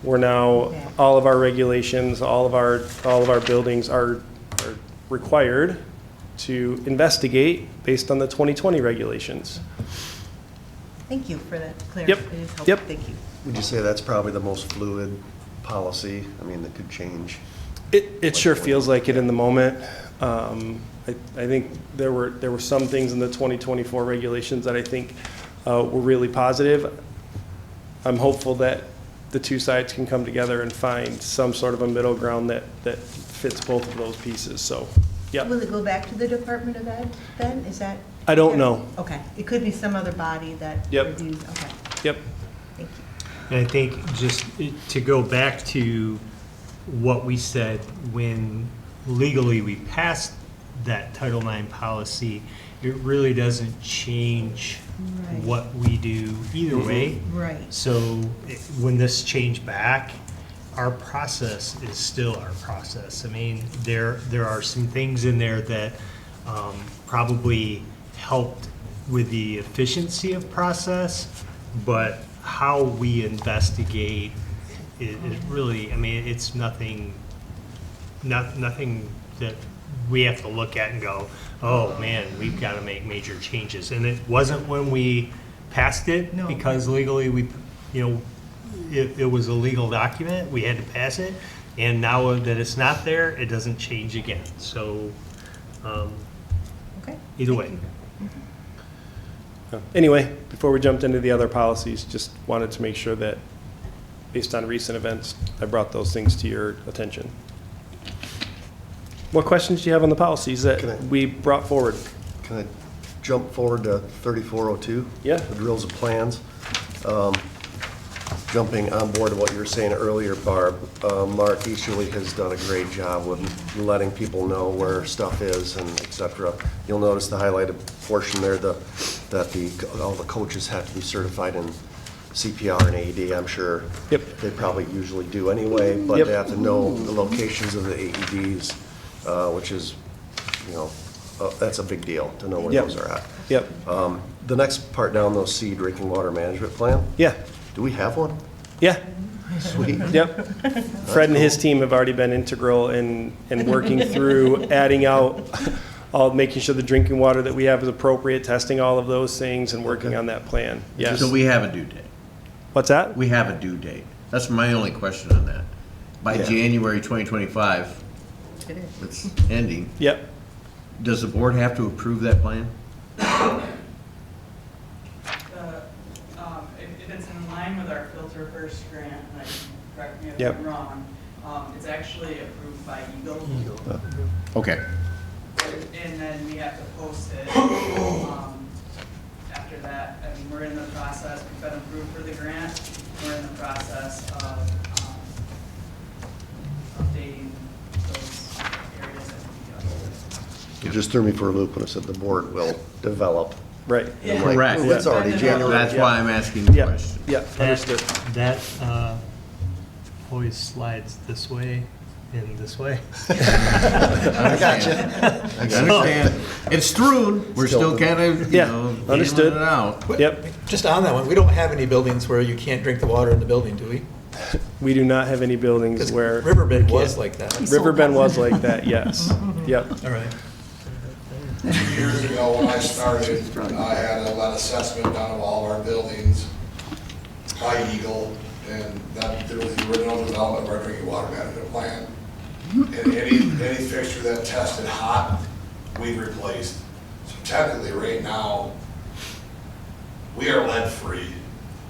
we're now, all of our regulations, all of our buildings are required to investigate based on the 2020 regulations. Thank you for that clarification. It is helpful. Yep. Thank you. Would you say that's probably the most fluid policy? I mean, that could change. It sure feels like it in the moment. I think there were some things in the 2024 regulations that I think were really positive. I'm hopeful that the two sides can come together and find some sort of a middle ground that fits both of those pieces. So, yeah. Will it go back to the Department of Ed then? Is that? I don't know. Okay. It could be some other body that Yep. reviews. Okay. Yep. Thank you. And I think just to go back to what we said when legally we passed that Title IX policy, it really doesn't change Right. what we do either way. Right. So when this changed back, our process is still our process. I mean, there are some things in there that probably helped with the efficiency of process, but how we investigate is really, I mean, it's nothing that we have to look at and go, oh man, we've got to make major changes. And it wasn't when we passed it, No. because legally it was a legal document, we had to pass it. And now that it's not there, it doesn't change again. So Okay. either Thank way. you. Anyway, before we jumped into the other policies, just wanted to make sure that, based on recent events, I brought those things to your attention. What questions do you have on the policies Can I- that we brought forward? Can I jump forward to 3402? Yeah. The drills and plans. Jumping on board to what you were saying earlier, Barb, Mark Easterly has done a great job with letting people know where stuff is and et cetera. You'll notice the highlighted portion there, that all the coaches have to be certified in CPR and AED. I'm sure Yep. they probably usually do anyway, but Yep. they have to know the locations of the AEDs, which is, that's a big deal to know where Yep. those are at. Yep. The next part down, those C drinking water management plan, Yeah. do we have one? Yeah. Sweet. Yep. Fred and his team have already been integral in working through adding out, making sure the drinking water that we have is appropriate, testing all of those things and working on that plan. Yes. So we have a due date. What's that? We have a due date. That's my only question on that. By Yeah. January 2025, it's ending. Yep. Does the board have to approve that plan? If it's in line with our Filter First grant, and I can correct me if Yep. I'm wrong, it's actually approved by Eagle. Okay. And then we have to post it after that. I mean, we're in the process, we've been approved for the grant. We're in the process of updating those areas that we You just threw me for a loop when I said the board will develop. Right. And I'm like, Correct. "Ooh, it's already January." That's why I'm asking the Yeah. question. Yeah. Understood. That always slides this way and this way. I gotcha. I understand. It's strewn. We're still kind of, Yeah, understood. feeling it out. Yep. Just on that one, we don't have any buildings where you can't drink the water in the building, do we? We do not have any buildings Because where. Riverbend we was can't- like that. Riverbend was like that, yes. Yep. All right. Years ago, when I started, I had a lead assessment done of all of our buildings by Eagle, and that there was the original development of our drinking water management plan. And any fixture that tested hot, we've replaced. So technically, right now, we are lead-free.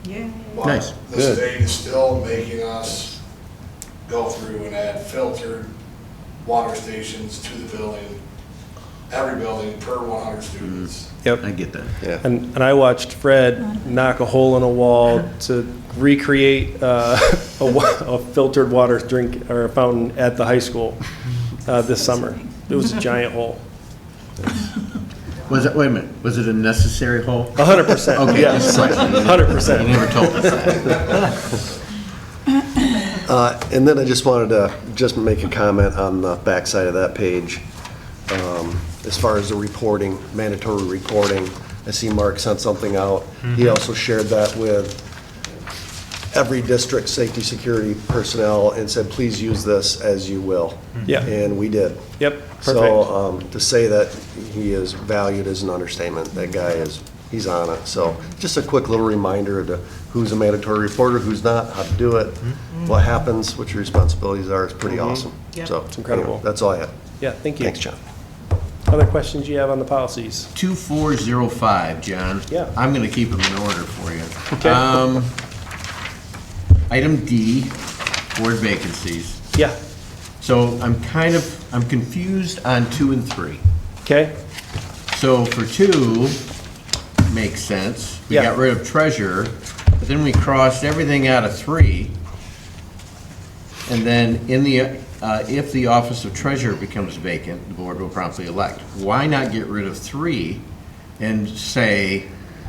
Yeah. But Nice. the Good. state is still making us go through and add filtered water stations to the building, every building per 100 students. Yep. I get that. Yeah. And I watched Fred knock a hole in a wall to recreate a filtered water drink or a fountain at the high school this summer. It was a giant hole. Was it, wait a minute, was it a necessary hole? 100%. Okay, Yes. just a question. 100%. You never told us that. And then I just wanted to just make a comment on the backside of that page. As far as the reporting, mandatory reporting, I see Mark sent something out. He also shared that with every district safety security personnel and said, please use this as you will. Yeah. And we did. Yep, perfect. So to say that he is valued is an understatement. That guy he's on it. So just a quick little reminder to who's a mandatory reporter, who's not, how to do it, what happens, what your responsibilities are. It's pretty awesome. Yeah. So It's incredible. anyway, that's all I have. Yeah, thank you. Thanks, John. Other questions you have on the policies? 2405, John. Yeah. I'm going to keep them in order for you. Okay. Item D, board vacancies. Yeah, So I'm confused on 2 and 3. okay, So for 2, makes sense. We Yeah. got rid of treasurer, but then we crossed everything out of 3. And then if the office of treasurer becomes vacant, the board will promptly elect. Why not get rid of 3 and say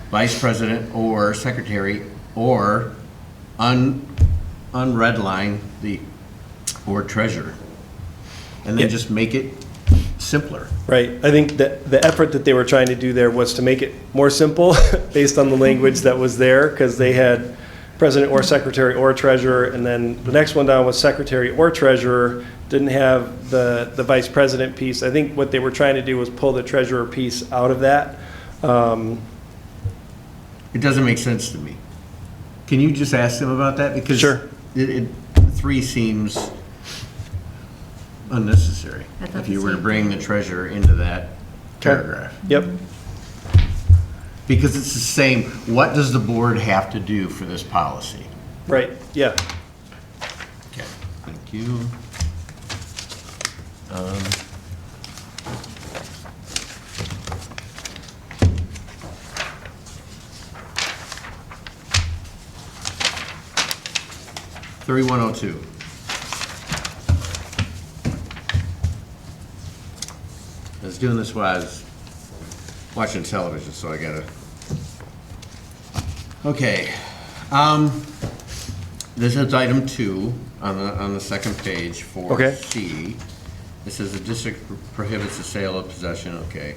vice president or secretary, or unredline the board treasurer? And then Yeah. just make it simpler. right. I think that the effort that they were trying to do there was to make it more simple based on the language that was there, because they had president or secretary or treasurer, and then the next one down was secretary or treasurer, didn't have the vice president piece. I think what they were trying to do was pull the treasurer piece out of that. It doesn't make sense to me. Can you just ask them about that? Because Sure. 3 seems unnecessary. I thought If you the were to same bring the thing. treasurer into that paragraph. Yep. Because it's the same, what does the board have to do for this policy? Right, yeah. Okay, thank you. Um, $3102. I was doing this while I was watching television, so I gotta. Okay. This is item 2 on the second page for Okay. C. It says the district prohibits the sale of possession, okay.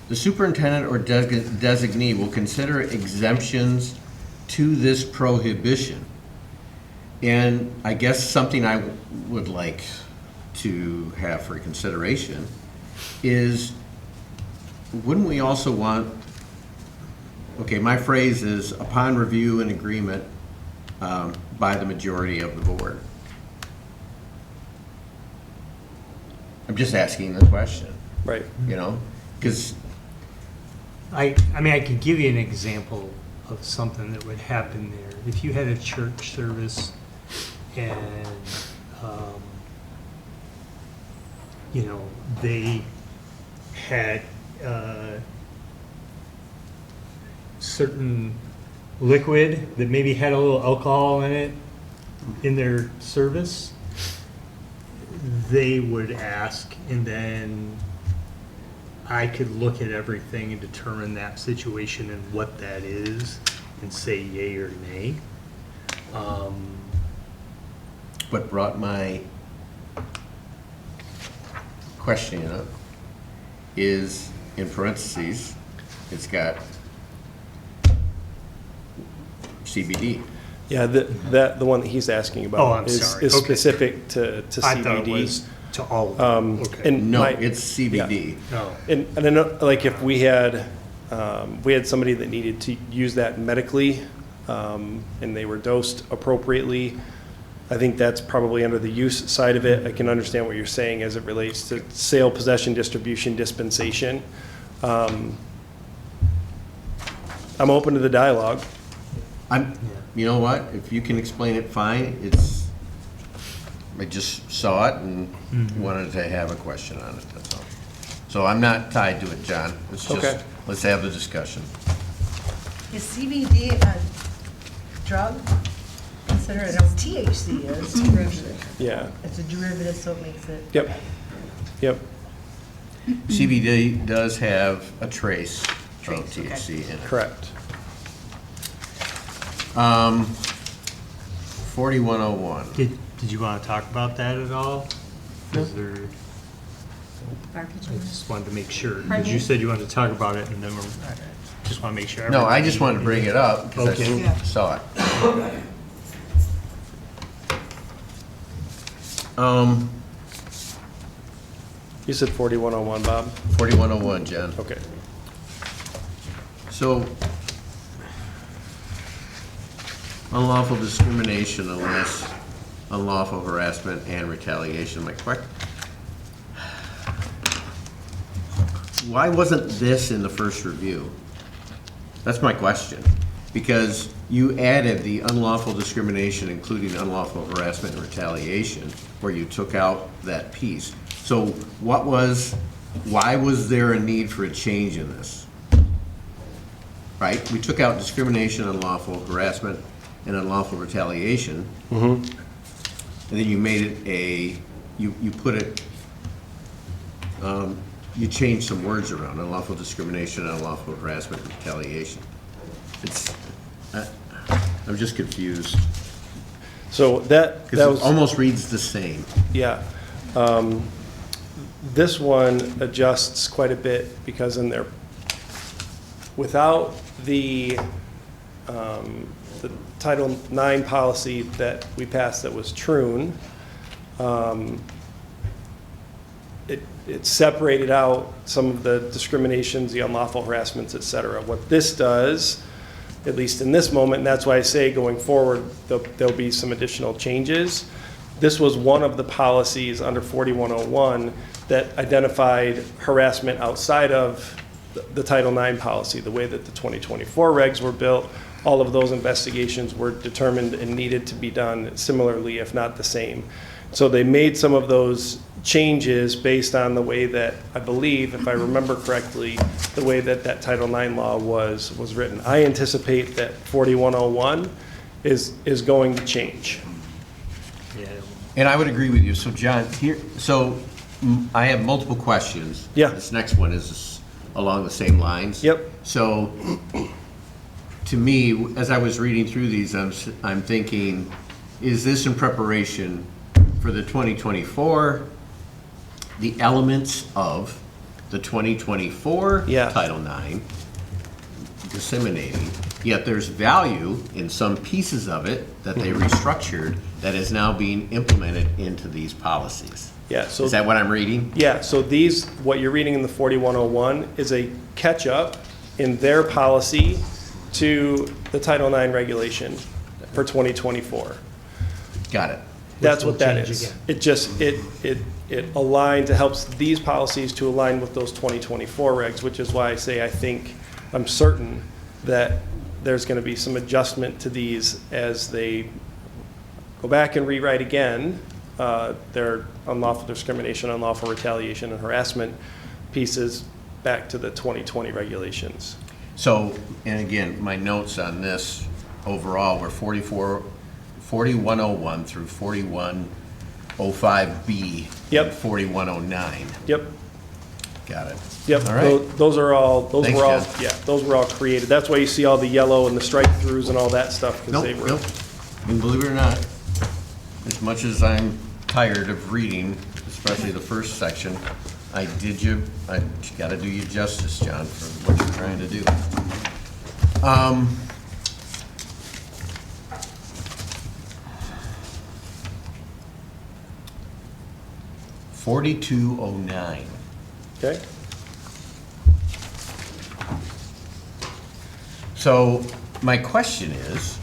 The superintendent or designee will consider exemptions to this prohibition. And I guess something I would like to have for consideration is, wouldn't we also want, okay, my phrase is upon review and agreement by the majority of the board. I'm just asking the question, Right. you know, because I mean, I could give you an example of something that would happen there. If you had a church service and, you know, they had certain liquid that maybe had a little alcohol in it in their service, they would ask, and then I could look at everything and determine that situation and what that is and say yay or nay. what brought my question up is, in parentheses, it's got CBD. Yeah, the one that he's asking about Oh, I'm is sorry. is Okay. specific to CBD. I thought it was to all of them. Okay. And No, my- it's CBD. No. And I know, like, if we had somebody that needed to use that medically, and they were dosed appropriately, I think that's probably under the use side of it. I can understand what you're saying as it relates to sale, possession, distribution, dispensation. I'm open to the dialogue. You know what, if you can explain it, fine, I just saw it and wanted to have a question on it, that's all. So I'm not tied to it, John, it's Okay. just, let's have the discussion. Is CBD a drug? Consider it, as THC is derivative. Yeah, It's a derivative, so it makes it. yep, yep. CBD does have a trace of Trace, okay. THC in it. Correct. 4101. Did you want to talk about that at all? Is there, I just wanted to make sure, because you said you wanted to talk about it, and then just want to make sure. No, I just wanted to bring it up because Okay. Yeah. I saw it. You said 4101, Bob? 4101, Jen. Okay. So, unlawful discrimination unless unlawful harassment and retaliation. Why wasn't this in the first review? That's my question. Because you added the unlawful discrimination, including unlawful harassment and retaliation, where you took out that piece. So why was there a need for a change in this? Right? We took out discrimination, unlawful harassment, and unlawful retaliation. And then you made it you put it, you changed some words around, unlawful discrimination, unlawful harassment, and retaliation. I'm just confused. So that Because was. it almost reads the same. Yeah. This one adjusts quite a bit because in there, without the Title IX policy that we passed that was Troon, it separated out some of the discriminations, the unlawful harassments, et cetera. What this does, at least in this moment, and that's why I say going forward, there'll be some additional changes. This was one of the policies under 4101 that identified harassment outside of the Title IX policy, the way that the 2024 regs were built. All of those investigations were determined and needed to be done similarly, if not the same. So they made some of those changes based on the way that, I believe, if I remember correctly, the way that that Title IX law was written. I anticipate that 4101 is going to change. Yeah. And I would agree with you. So John, I have multiple questions. Yeah. This next one is along the same lines. Yep. So to me, as I was reading through these, I'm thinking, is this in preparation for the 2024, the elements of the 2024 Yeah. Title IX disseminating, yet there's value in some pieces of it that they restructured that is now being implemented into these policies. Yeah, so Is that what I'm reading? yeah, so what you're reading in the 4101 is a catch-up in their policy to the Title IX regulation for 2024. Got it. That's will what that change is. again. It just, it aligns, it helps these policies to align with those 2024 regs, which is why I say I'm certain that there's going to be some adjustment to these as they go back and rewrite again their unlawful discrimination, unlawful retaliation, and harassment pieces back to the 2020 regulations. So, and again, my notes on this overall were 4101 through 4105B. Yep. And 4109. Yep. Got it. Yep, All right. those were all Thanks, John. those were all created. That's why you see all the yellow and the strike throughs and all that stuff, because they were. Nope. And believe it or not, as much as I'm tired of reading, especially the first section, I gotta do you justice, John, for what you're trying to do. 4209. Okay, So my question is,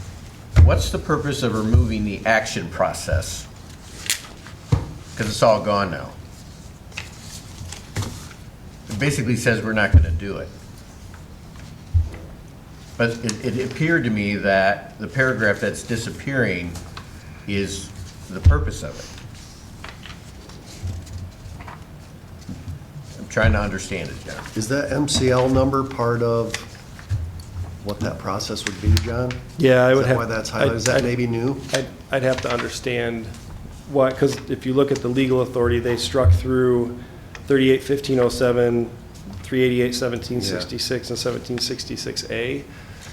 what's the purpose of removing the action process? Because it's all gone now. It basically says we're not going to do it. But it appeared to me that the paragraph that's disappearing is the purpose of it. I'm trying to understand it, John. Is that MCL number part of what that process would be, John? yeah, I would Is have. that why that's highlighted? Is that maybe new? I'd have to understand what, because if you look at the legal authority, they struck through 38-1507, 388-1766, and 1766A.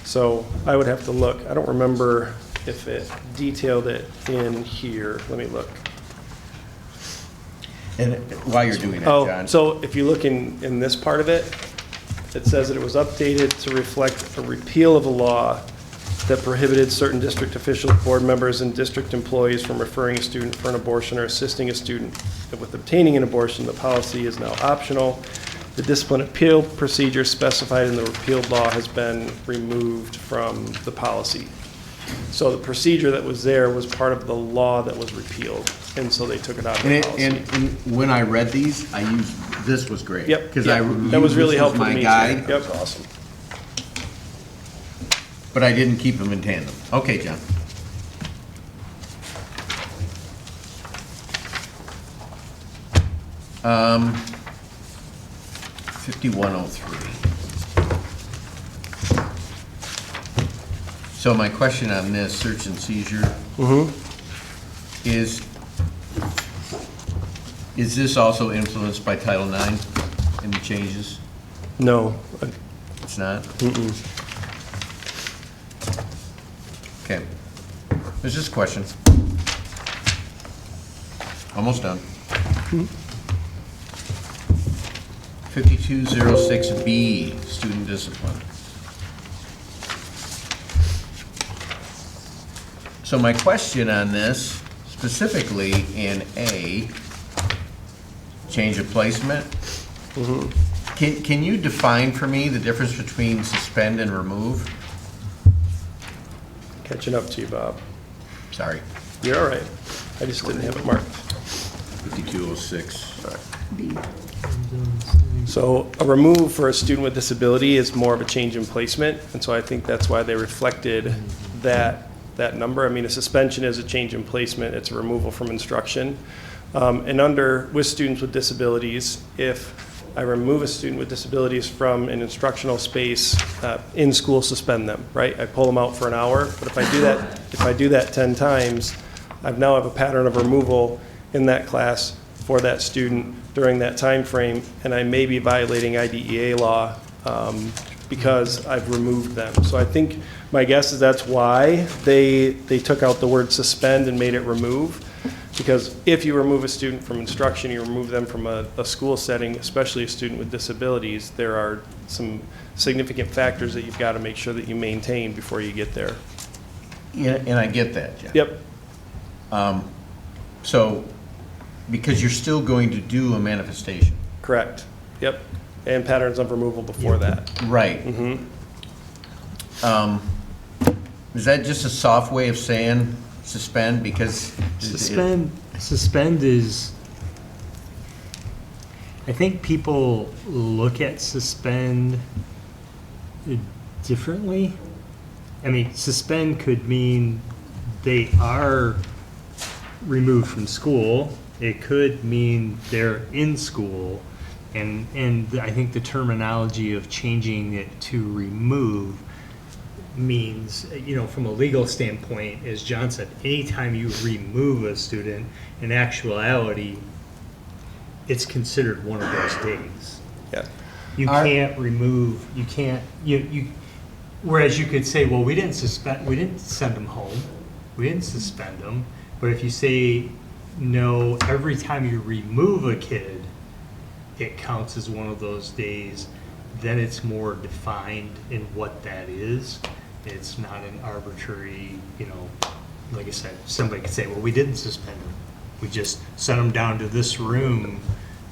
So I would have to look. I don't remember if it detailed it in here. Let me look. And while you're doing that, John. Oh, so if you look in this part of it, it says that it was updated to reflect a repeal of a law that prohibited certain district officials, board members, and district employees from referring a student for an abortion or assisting a student with obtaining an abortion. The policy is now optional. The discipline appeal procedure specified in the repealed law has been removed from the policy. So the procedure that was there was part of the law that was repealed, and so they took it out of the policy. And when I read these, I used, this was great. Yep, Because yeah, that was really helpful to my me too. guide. Yep. Awesome. But I didn't keep them in tandem. Okay, John. Um, 5103. So my question on this, search and seizure, is this also influenced by Title IX? Any changes? No, It's not? Okay. There's just a question. Almost done. 5206B, student discipline. So my question on this, specifically in A, change of placement. Can you define for me the difference between suspend and remove? catching up to you, Bob. Sorry. You're all right. I just didn't have it marked. 5206. B. So a remove for a student with disability is more of a change in placement, and so I think that's why they reflected that number. I mean, a suspension is a change in placement, it's a removal from instruction. And with students with disabilities, if I remove a student with disabilities from an instructional space, in school, suspend them, right? I pull them out for an hour, but if I do that 10 times, I now have a pattern of removal in that class for that student during that time frame, and I may be violating IDEA law because I've removed them. So I think my guess is that's why they took out the word suspend and made it remove. Because if you remove a student from instruction, you remove them from a school setting, especially a student with disabilities, there are some significant factors that you've got to make sure that you maintain before you get there. Yeah, and I get that, Jeff. Yep. So, because you're still going to do a manifestation. Correct. Yep. And patterns of removal before that. Right. Mm-hmm. Is that just a soft way of saying suspend? Because Suspend is, I think people look at suspend differently. I mean, suspend could mean they are removed from school. It could mean they're in school. And I think the terminology of changing it to remove means, from a legal standpoint, as John said, anytime you remove a student, in actuality, it's considered one of those days. Yeah. You can't remove, whereas you could say, well, we didn't send them home, we didn't suspend them, but if you say, no, every time you remove a kid, it counts as one of those days, then it's more defined in what that is. It's not an arbitrary, like I said, somebody could say, well, we didn't suspend them. We just sent them down to this room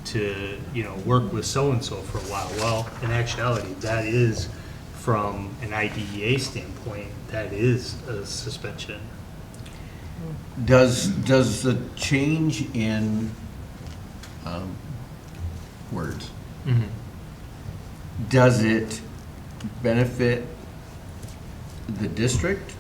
to, work with so-and-so for a while. Well, in actuality, that is, from an IDEA standpoint, that is a suspension. Does the change in words, Mm-hmm. does it benefit the district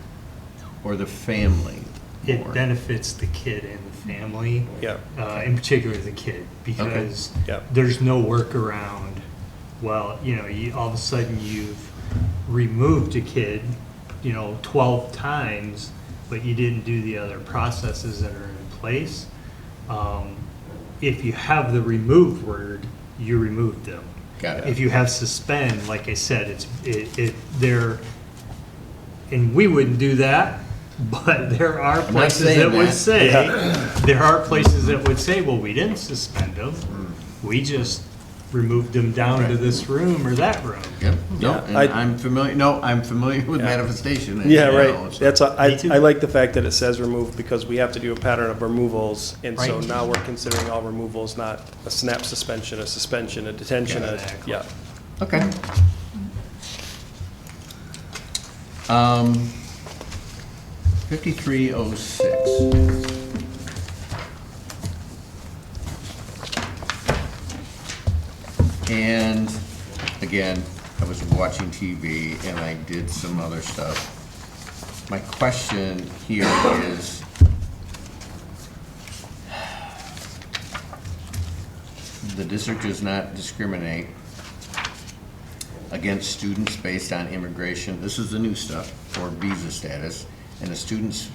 or the family It more? benefits the kid and the family. Yeah. In particular the kid, because Yeah. there's no workaround. Well, all of a sudden you've removed a kid, 12 times, but you didn't do the other processes that are in place. If you have the remove word, you removed them. Got it. If you have suspend, like I said, they're, and we wouldn't do that, but there are not places saying that would that. say, there are places that would say, well, we didn't suspend them. We just removed them down to this room or that room. Yep. No, Yeah, and I- I'm familiar with manifestation. and, Yeah, you right. know, so- That's, Me too. I like the fact that it says remove because we have to do a pattern of removals. And so Right. now we're considering all removals, not a snap suspension, a suspension, a detention, Yeah, exactly. yeah. Okay. 5306. And again, I was watching TV and I did some other stuff. My question here is, the district does not discriminate against students based on immigration, this is the new stuff, or visa status, and a student's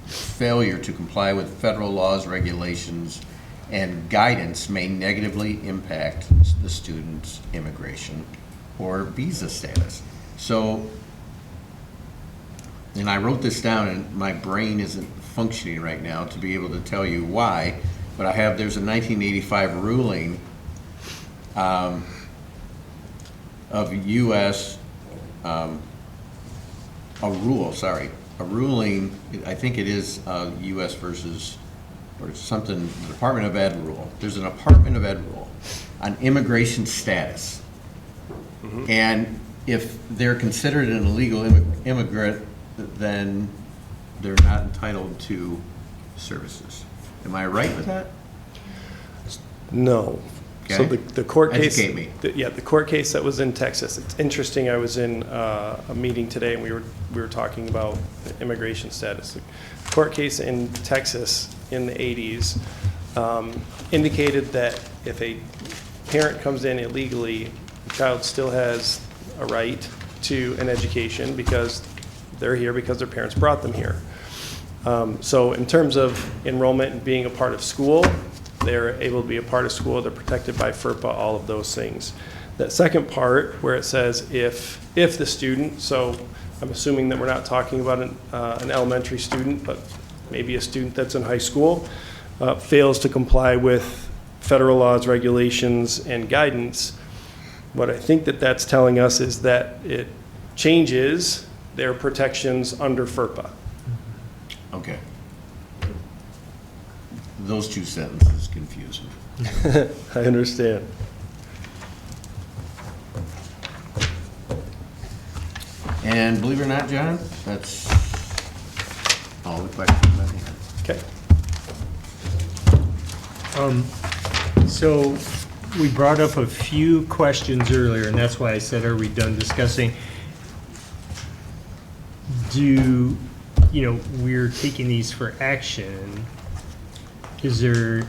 failure to comply with federal laws, regulations, and guidance may negatively impact the student's immigration or visa status. So, and I wrote this down and my brain isn't functioning right now to be able to tell you why, but there's a 1985 ruling of U.S., a ruling, I think it is U.S. versus, or something, the Department of Ed rule. There's an Department of Ed rule on immigration status. And if they're considered an illegal immigrant, then they're not entitled to services. Am I right with that? No. So the court case. Educate me. The court case that was in Texas. It's interesting. I was in a meeting today, and we were talking about immigration status. The court case in Texas in the 80s indicated that if a parent comes in illegally, the child still has a right to an education because they're here because their parents brought them here. So in terms of enrollment and being a part of school, they're able to be a part of school, they're protected by FERPA, all of those things. That second part where it says if the student, so I'm assuming that we're not talking about an elementary student, but maybe a student that's in high school, fails to comply with federal laws, regulations, and guidance, what I think that that's telling us is that it changes their protections under FERPA. Okay. Those two sentences confuse me. I understand. And believe it or not, John, that's all the questions I have. Okay. So we brought up a few questions earlier, and that's why I said, are we done discussing? We're taking these for action. Is there,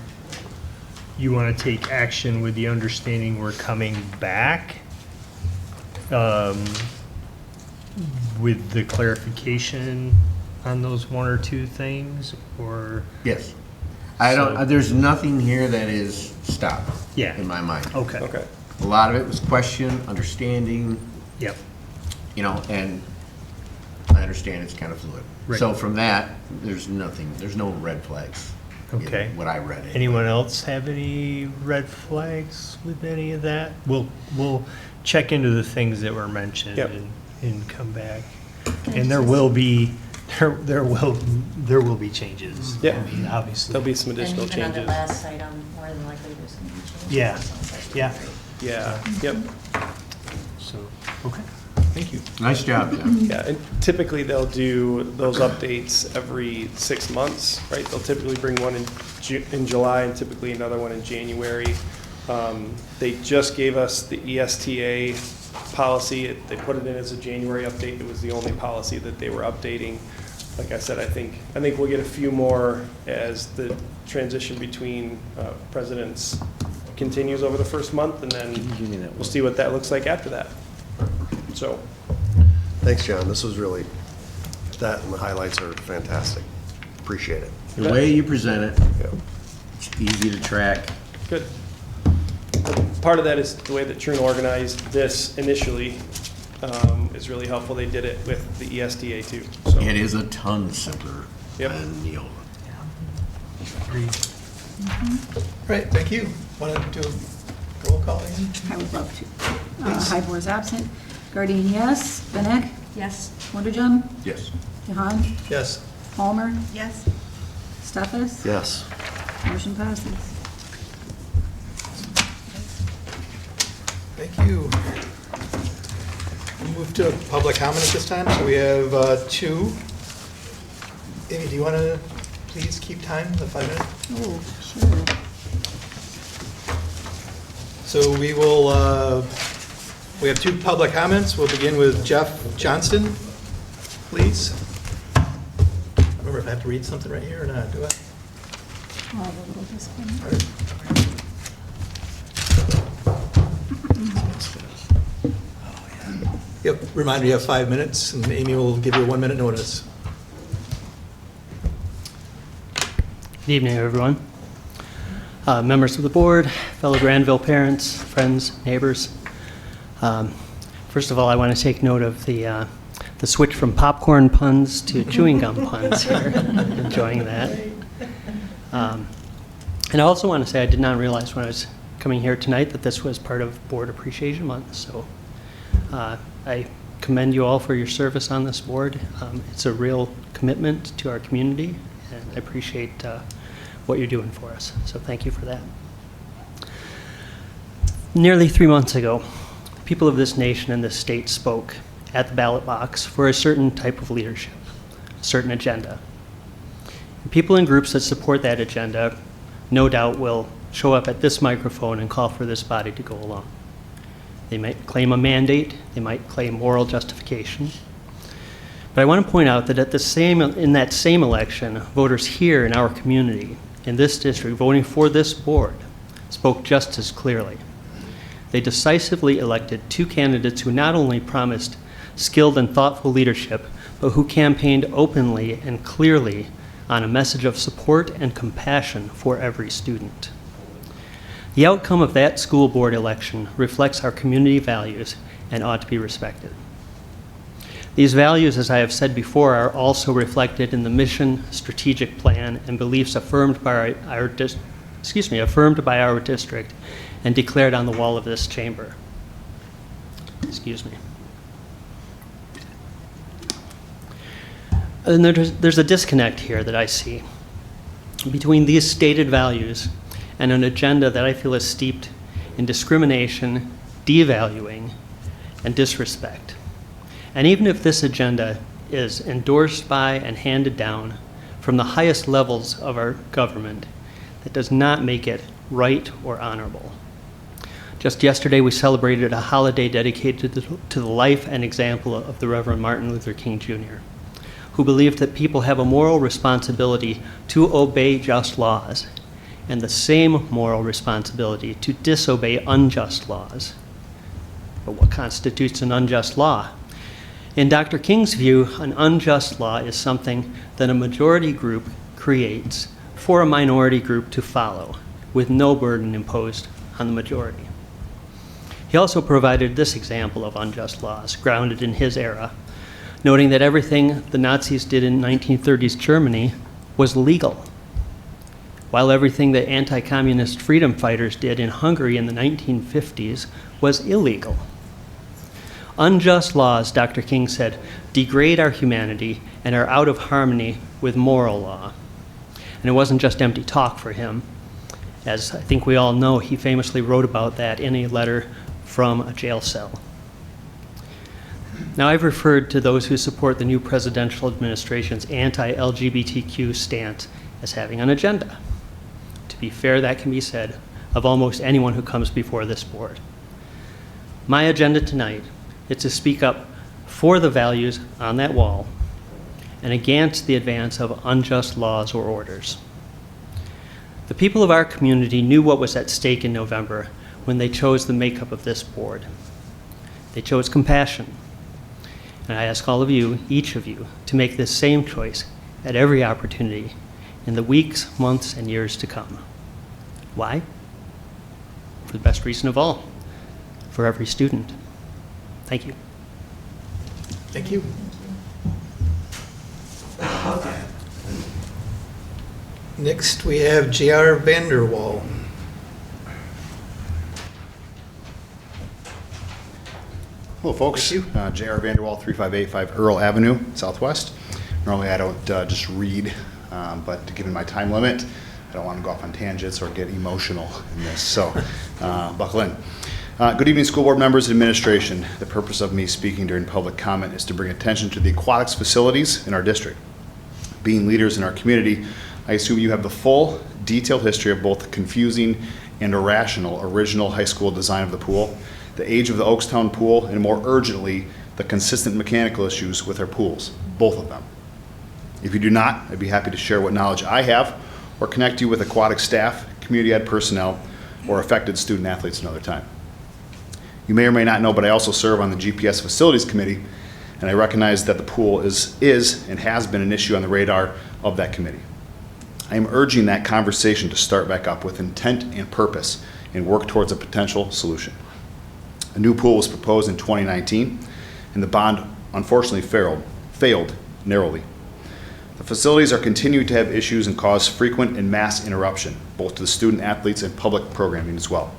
you want to take action with the understanding we're coming back with the clarification on those one or two things, or? Yes. There's nothing here that is stop. Yeah. In my mind. Okay. Okay. A lot of it was question, understanding, Yep. And I understand it's kind of fluid. Right. So from that, there's no red flags. in Okay. What I read. Anyone else have any red flags with any of that? We'll check into the things that were mentioned Yep. and come back. And there will be changes. Yeah. I mean, obviously. There'll be some additional And even on changes. the last item, more than likely there's going to be changes. Yeah. Sounds like Yeah. Yeah, yep. So, okay. Thank you. Nice job, John. Yeah, and typically they'll do those updates every 6 months, right? They'll typically bring one in July and typically another one in January. They just gave us the ESTA policy. They put it in as a January update. It was the only policy that they were updating. Like I said, I think we'll get a few more as the transition between presidents continues over the first month, and then we'll see what that looks like after that. So. Thanks, John. This was really, that and the highlights are fantastic. Appreciate it. The way you present it, Yeah. it's easy to track. Good. Part of that is the way that Trune organized this initially is really helpful. They did it with the ESTA too. So. It is a ton simpler Yep. than the old one. Right, thank you. Want to do a roll call, Amy? I would love to. Highmore is absent. Guardian, yes. Benek? Yes. Wonderjum? Yes. Jahan? Yes. Palmer? Yes. Stefas? Yes. Motion passes. Thank you. We'll move to public comment at this time. So we have two. Amy, do you want to please keep time, the 5 minutes? Oh, sure. So we will, we have two public comments. We'll begin with Jeff Johnston, please. I don't remember if I have to read something right here or not, do I? I'll have a little disclaimer. Yep, reminder, you have 5 minutes, and Amy will give you a 1 minute notice. Good evening, everyone. Members of the board, fellow Grandville parents, friends, neighbors. First of all, I want to take note of the switch from popcorn puns to chewing gum puns here. Enjoying that. And I also want to say I did not realize when I was coming here tonight that this was part of Board Appreciation Month. So I commend you all for your service on this board. It's a real commitment to our community, and I appreciate what you're doing for us. So thank you for that. Nearly 3 months ago, people of this nation and this state spoke at the ballot box for a certain type of leadership, a certain agenda. And people in groups that support that agenda no doubt will show up at this microphone and call for this body to go along. They might claim a mandate, they might claim moral justification. But I want to point out that in that same election, voters here in our community, in this district, voting for this board, spoke just as clearly. They decisively elected two candidates who not only promised skilled and thoughtful leadership, but who campaigned openly and clearly on a message of support and compassion for every student. The outcome of that school board election reflects our community values and ought to be respected. These values, as I have said before, are also reflected in the mission, strategic plan, and beliefs affirmed by our district and declared on the wall of this chamber. Excuse me. And there's a disconnect here that I see between these stated values and an agenda that I feel is steeped in discrimination, devaluing, and disrespect. And even if this agenda is endorsed by and handed down from the highest levels of our government, that does not make it right or honorable. Just yesterday, we celebrated a holiday dedicated to the life and example of the Reverend Martin Luther King Jr., who believed that people have a moral responsibility to obey just laws and the same moral responsibility to disobey unjust laws. But what constitutes an unjust law? In Dr. King's view, an unjust law is something that a majority group creates for a minority group to follow, with no burden imposed on the majority. He also provided this example of unjust laws, grounded in his era, noting that everything the Nazis did in 1930s Germany was legal, while everything the anti-communist freedom fighters did in Hungary in the 1950s was illegal. Unjust laws, Dr. King said, degrade our humanity and are out of harmony with moral law. And it wasn't just empty talk for him. As I think we all know, he famously wrote about that in a letter from a jail cell. Now, I've referred to those who support the new presidential administration's anti-LGBTQ stance as having an agenda. To be fair, that can be said of almost anyone who comes before this board. My agenda tonight is to speak up for the values on that wall and against the advance of unjust laws or orders. The people of our community knew what was at stake in November when they chose the makeup of this board. They chose compassion. And I ask all of you, each of you, to make this same choice at every opportunity in the weeks, months, and years to come. Why? For the best reason of all, for every student. Thank you. Thank you. Next, we have J.R. Vanderwall. Hello, folks. J.R. Vanderwall, 3585 Earl Avenue, Southwest. Normally, I don't just read, but given my time limit, I don't want to go off on tangents or get emotional in this, so buckle in. Good evening, school board members and administration. The purpose of me speaking during public comment is to bring attention to the aquatics facilities in our district. Being leaders in our community, I assume you have the full, detailed history of both the confusing and irrational original high school design of the pool, the age of the Oakstown pool, and more urgently, the consistent mechanical issues with our pools, both of them. If you do not, I'd be happy to share what knowledge I have or connect you with aquatic staff, community ed personnel, or affected student athletes another time. You may or may not know, but I also serve on the GPS Facilities Committee, and I recognize that the pool is and has been an issue on the radar of that committee. I am urging that conversation to start back up with intent and purpose and work towards a potential solution. A new pool was proposed in 2019, and the bond unfortunately failed narrowly. The facilities are continuing to have issues and cause frequent and mass interruption, both to the student athletes and public programming as well.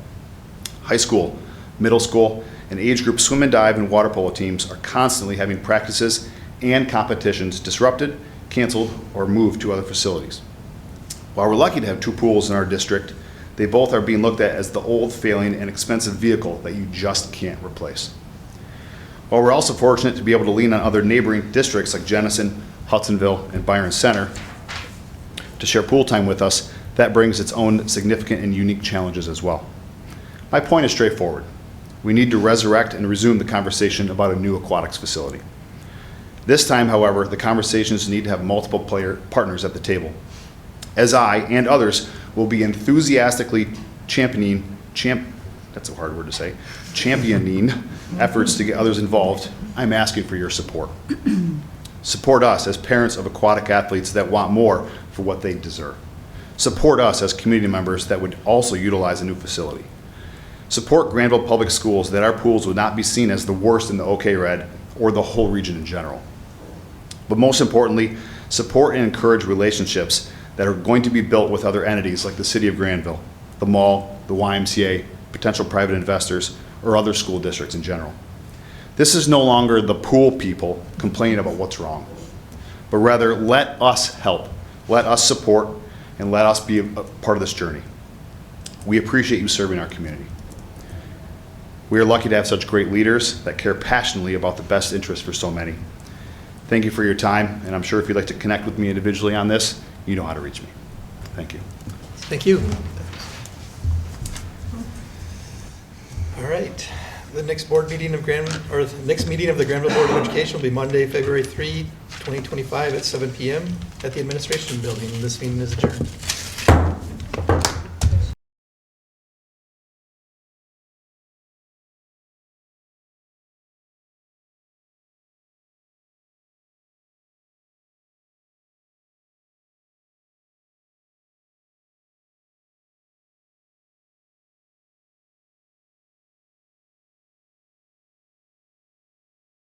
High school, middle school, and age group swim and dive and water polo teams are constantly having practices and competitions disrupted, canceled, or moved to other facilities. While we're lucky to have two pools in our district, they both are being looked at as the old, failing, and expensive vehicle that you just can't replace. While we're also fortunate to be able to lean on other neighboring districts like Jenison, Hudsonville, and Byron Center to share pool time with us, That brings its own significant and unique challenges as well. My point is straightforward. We need to resurrect and resume the conversation about a new aquatics facility. This time, however, the conversations need to have multiple partners at the table, as I and others will be enthusiastically championing efforts to get others involved. I'm asking for your support. Support us as parents of aquatic athletes that want more for what they deserve. Support us as community members that would also utilize a new facility. Support Grandville Public Schools that our pools would not be seen as the worst in the OK Red or the whole region in general. But most importantly, support and encourage relationships that are going to be built with other entities like the City of Grandville, the mall, the YMCA, potential private investors, or other school districts in general. This is no longer the pool people complaining about what's wrong, but rather let us help, let us support, and let us be a part of this journey. We appreciate you serving our community. We are lucky to have such great leaders that care passionately about the best interest for so many. Thank you for your time, and I'm sure if you'd like to connect with me individually on this, you know how to reach me. Thank you. Thank you. All right. The next board meeting of the next meeting of the Grandville Board of Education will be Monday, February 3, 2025 at 7 p.m. at the Administration Building. This meeting is adjourned.